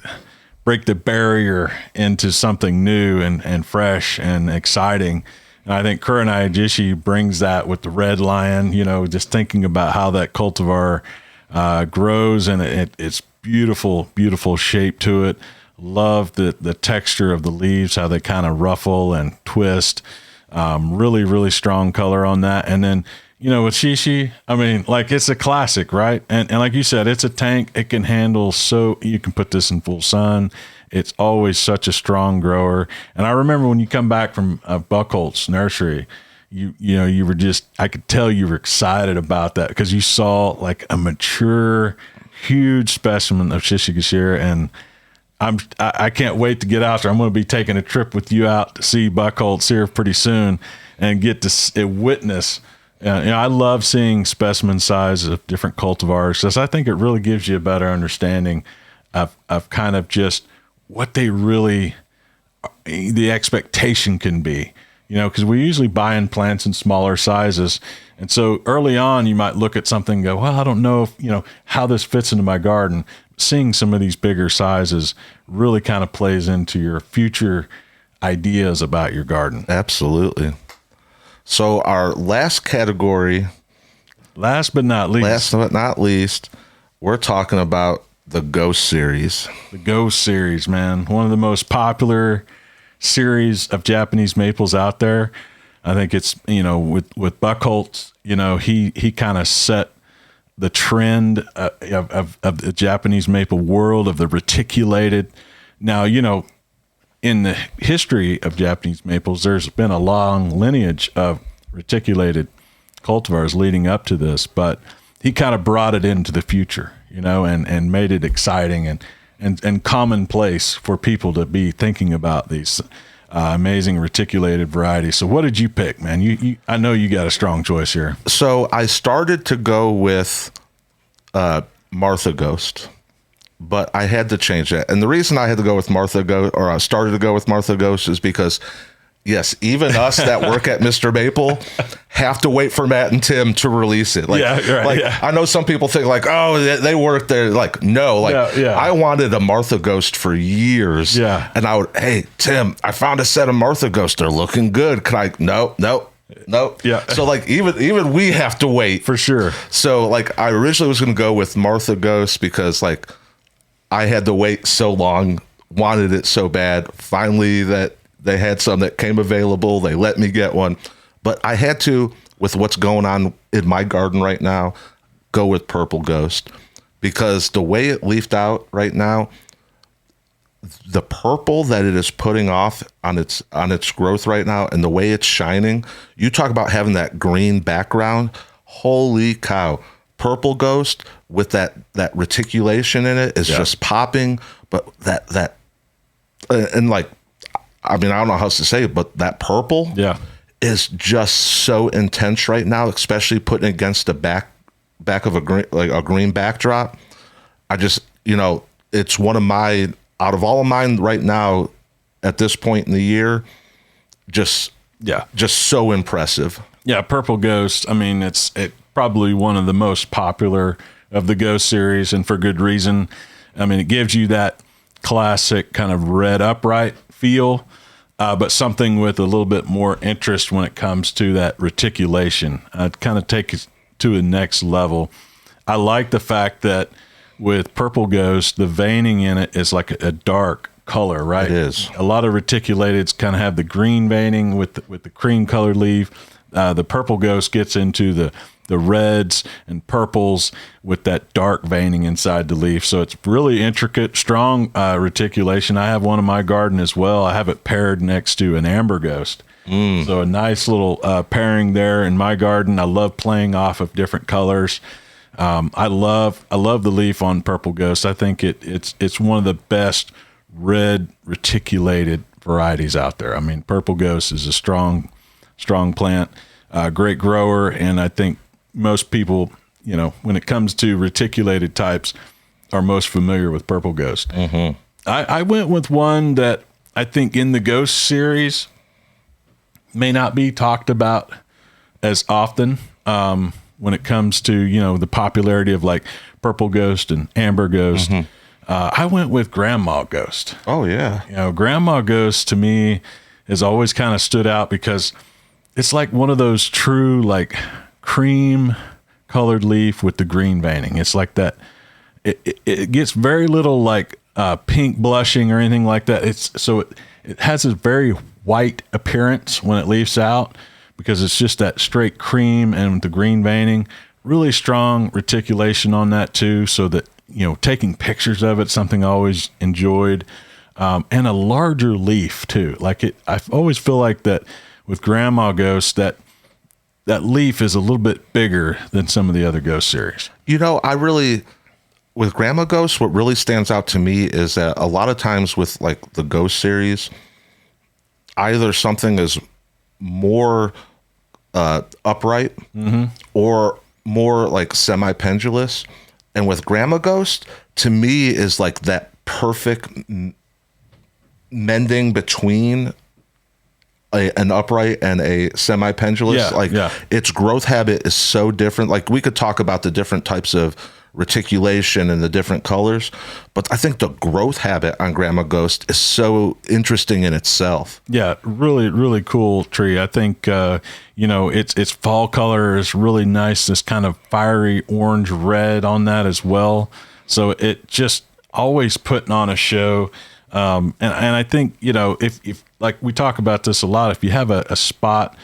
[SPEAKER 2] the barrier into something new and fresh and exciting. And I think Kurenai Jishi brings that with the red lion, just thinking about how that cultivar grows, and it's beautiful shape to it. Love the texture of the leaves, how they kind of ruffle and twist. Really strong color on that. And then, with Shishi, I mean, like, it's a classic, right? And like you said, it's a tank. It can handle, so you can put this in full sun. It's always such a strong grower. And I remember when you come back from Buckholtz Nursery, you were just, I could tell you were excited about that because you saw like a mature, huge specimen of Shishigashira, and I can't wait to get out there. I'm going to be taking a trip with you out to see buckholts here pretty soon and get to witness. I love seeing specimen sizes of different cultivars because I think it really gives you a better understanding of kind of just what they really, the expectation can be. Because we usually buy in plants in smaller sizes. And so early on, you might look at something and go, well, I don't know if, how this fits into my garden. Seeing some of these bigger sizes really kind of plays into your future ideas about your garden.
[SPEAKER 1] Absolutely. So our last category.
[SPEAKER 2] Last but not least, we're talking about the Ghost series. The Ghost series, man. One of the most popular series of Japanese maples out there. I think it's, with Buckholz, he kind of set the trend of the Japanese maple world, of the reticulated. Now, in the history of Japanese maples, there's been a long lineage of reticulated cultivars leading up to this, but he kind of brought it into the future, and made it exciting and commonplace for people to be thinking about these amazing reticulated varieties. So what did you pick, man? I know you got a strong choice here.
[SPEAKER 1] So I started to go with Martha Ghost, but I had to change that. And the reason I had to go with Martha Ghost, or I started to go with Martha Ghost, is because yes, even us that work at MrMaple have to wait for Matt and Tim to release it. I know some people think like, oh, they work there. Like, no, I wanted a Martha Ghost for years.
[SPEAKER 2] Yeah.
[SPEAKER 1] And hey, Tim, I found a set of Martha Ghost. They're looking good. Can I? No.
[SPEAKER 2] Yeah.
[SPEAKER 1] So even we have to wait.
[SPEAKER 2] For sure.
[SPEAKER 1] So I originally was going to go with Martha Ghost because I had to wait so long, wanted it so bad. Finally, that they had some that came available. They let me get one, but I had to, with what's going on in my garden right now, go with Purple Ghost, because the way it leafed out right now, the purple that it is putting off on its growth right now, and the way it's shining, you talk about having that green background. Holy cow. Purple Ghost with that reticulation in it is just popping, but I don't know how else to say it, but that purple is just so intense right now, especially putting against the back of a green backdrop. I just, it's one of my, out of all of mine right now at this point in the year, just so impressive.
[SPEAKER 2] Yeah, Purple Ghost. I mean, it's probably one of the most popular of the Ghost series, and for good reason. I mean, it gives you that classic kind of red upright feel, but something with a little bit more interest when it comes to that reticulation. I'd kind of take it to the next level. I like the fact that with Purple Ghost, the veining in it is like a dark color, right?
[SPEAKER 1] It is.
[SPEAKER 2] A lot of reticulateds kind of have the green veining with the cream colored leaf. The Purple Ghost gets into the reds and purples with that dark veining inside the leaf. So it's really intricate, strong reticulation. I have one in my garden as well. I have it paired next to an Amber Ghost. So a nice little pairing there in my garden. I love playing off of different colors. I love the leaf on Purple Ghost. I think it's one of the best red reticulated varieties out there. I mean, Purple Ghost is a strong plant, great grower, and I think most people, when it comes to reticulated types, are most familiar with Purple Ghost.
[SPEAKER 1] Mm-hmm.
[SPEAKER 2] I went with one that I think in the Ghost series may not be talked about as often when it comes to, the popularity of like Purple Ghost and Amber Ghost. Mm-hmm. I went with Grandma Ghost.
[SPEAKER 1] Oh, yeah.
[SPEAKER 2] Grandma Ghost to me has always kind of stood out because it's like one of those true like cream colored leaf with the green veining. It's like that. It gets very little like pink blushing or anything like that. It has a very white appearance when it leaves out because it's just that straight cream and the green veining. Really strong reticulation on that too, so that taking pictures of it, something I always enjoyed, and a larger leaf too. I always feel like that with Grandma Ghost, that that leaf is a little bit bigger than some of the other Ghost series.
[SPEAKER 1] You know, with Grandma Ghost, what really stands out to me is that a lot of times with like the Ghost series, either something is more upright or more like semi-pendulous. And with Grandma Ghost, to me, is like that perfect mending between an upright and a semi-pendulous. Its growth habit is so different. Like, we could talk about the different types of reticulation and the different colors, but I think the growth habit on Grandma Ghost is so interesting in itself.
[SPEAKER 2] Yeah, really, really cool tree. I think its fall color is really nice. This kind of fiery orange red on that as well. So it just always putting on a show. And I think, if like we talk about this a lot, if you have a spot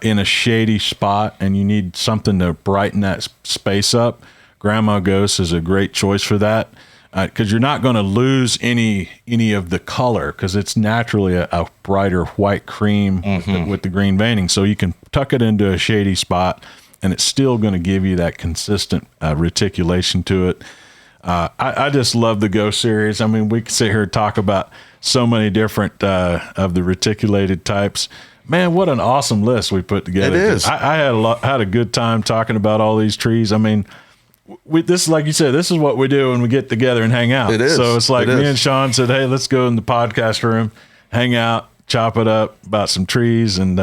[SPEAKER 2] in a shady spot and you need something to brighten that space up, Grandma Ghost is a great choice for that, because you're not going to lose any of the color, because it's naturally a brighter white cream with the green veining. So you can tuck it into a shady spot and it's still going to give you that consistent reticulation to it. I just love the Ghost series. I mean, we could sit here and talk about so many different of the reticulated types. Man, what an awesome list we put together.
[SPEAKER 1] It is.
[SPEAKER 2] I had a good time talking about all these trees. I mean, this, like you said, this is what we do when we get together and hang out.
[SPEAKER 1] It is.
[SPEAKER 2] So it's like me and Sean said, hey, let's go in the podcast room, hang out, chop it up about some trees and,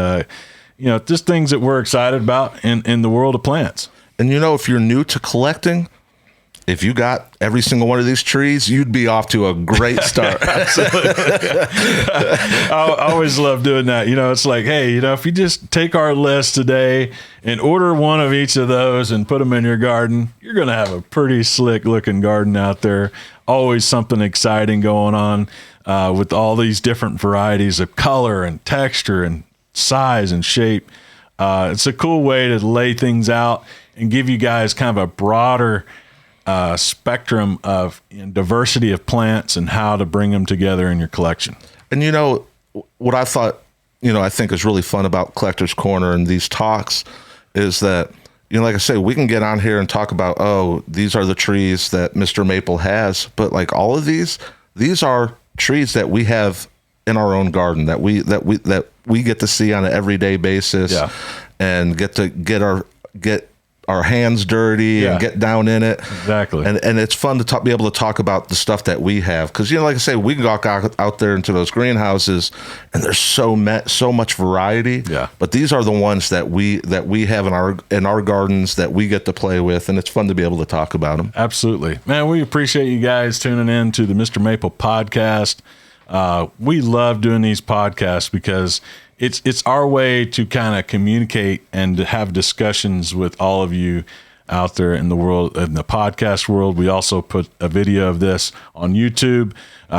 [SPEAKER 2] just things that we're excited about in the world of plants.
[SPEAKER 1] And, if you're new to collecting, if you got every single one of these trees, you'd be off to a great start.
[SPEAKER 2] I always love doing that. It's like, hey, if you just take our list today and order one of each of those and put them in your garden, you're going to have a pretty slick looking garden out there. Always something exciting going on with all these different varieties of color and texture and size and shape. It's a cool way to lay things out and give you guys kind of a broader spectrum of diversity of plants and how to bring them together in your collection. And
[SPEAKER 1] what I thought, I think is really fun about Collector's Corner and these talks is that, like I say, we can get on here and talk about, these are the trees that Mr. Maple has, but like all of these are trees that we have in our own garden that we get to see on an everyday basis, and get to get our hands dirty and get down in it.
[SPEAKER 2] Exactly.
[SPEAKER 1] And it's fun to be able to talk about the stuff that we have. Because, like I say, we can walk out there into those greenhouses and there's so much variety.
[SPEAKER 2] Yeah.
[SPEAKER 1] But these are the ones that we have in our gardens that we get to play with. And it's fun to be able to talk about them.
[SPEAKER 2] Absolutely. Man, we appreciate you guys tuning in to the Mr. Maple podcast. We love doing these podcasts because it's our way to kind of communicate and to have discussions with all of you out there in the world, in the podcast world. We also put a video of this on YouTube.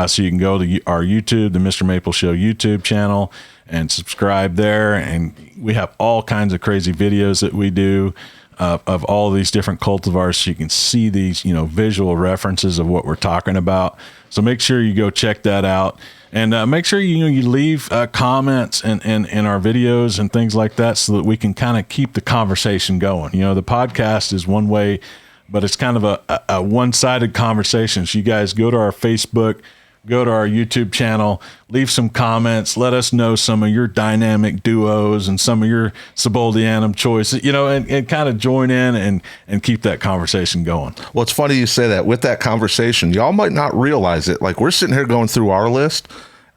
[SPEAKER 2] So you can go to our YouTube, the Mr. Maple Show YouTube channel, and subscribe there. And we have all kinds of crazy videos that we do of all these different cultivars. So you can see these, visual references of what we're talking about. So make sure you go check that out. And make sure you leave comments in our videos and things like that so that we can kind of keep the conversation going. The podcast is one way, but it's kind of a one-sided conversation. So you guys go to our Facebook, go to our YouTube channel, leave some comments, let us know some of your dynamic duos and some of your Subaldianum choices, and kind of join in and keep that conversation going.
[SPEAKER 1] Well, it's funny you say that. With that conversation, y'all might not realize it. Like, we're sitting here going through our list,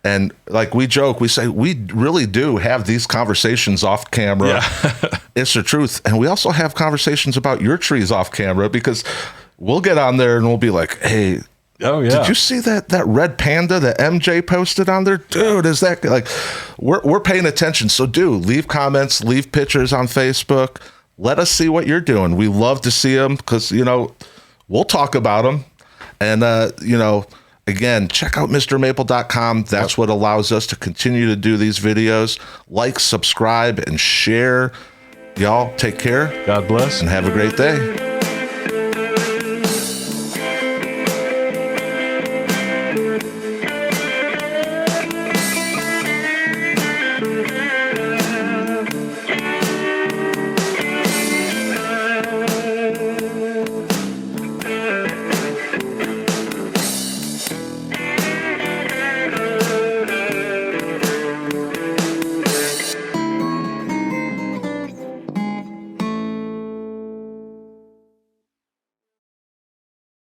[SPEAKER 1] and like we joke, we say we really do have these conversations off camera. Yeah. It's the truth. And we also have conversations about your trees off camera, because we'll get on there and we'll be like, hey,
[SPEAKER 2] oh yeah,
[SPEAKER 1] did you see that red panda that MJ posted on there? Dude, is that like, we're paying attention. So leave comments, leave pictures on Facebook. Let us see what you're doing. We love to see them because, we'll talk about them. And, again, check out MrMaple.com. That's what allows us to continue to do these videos. Like, subscribe, and share. Y'all take care.
[SPEAKER 2] God bless.
[SPEAKER 1] And have a great day.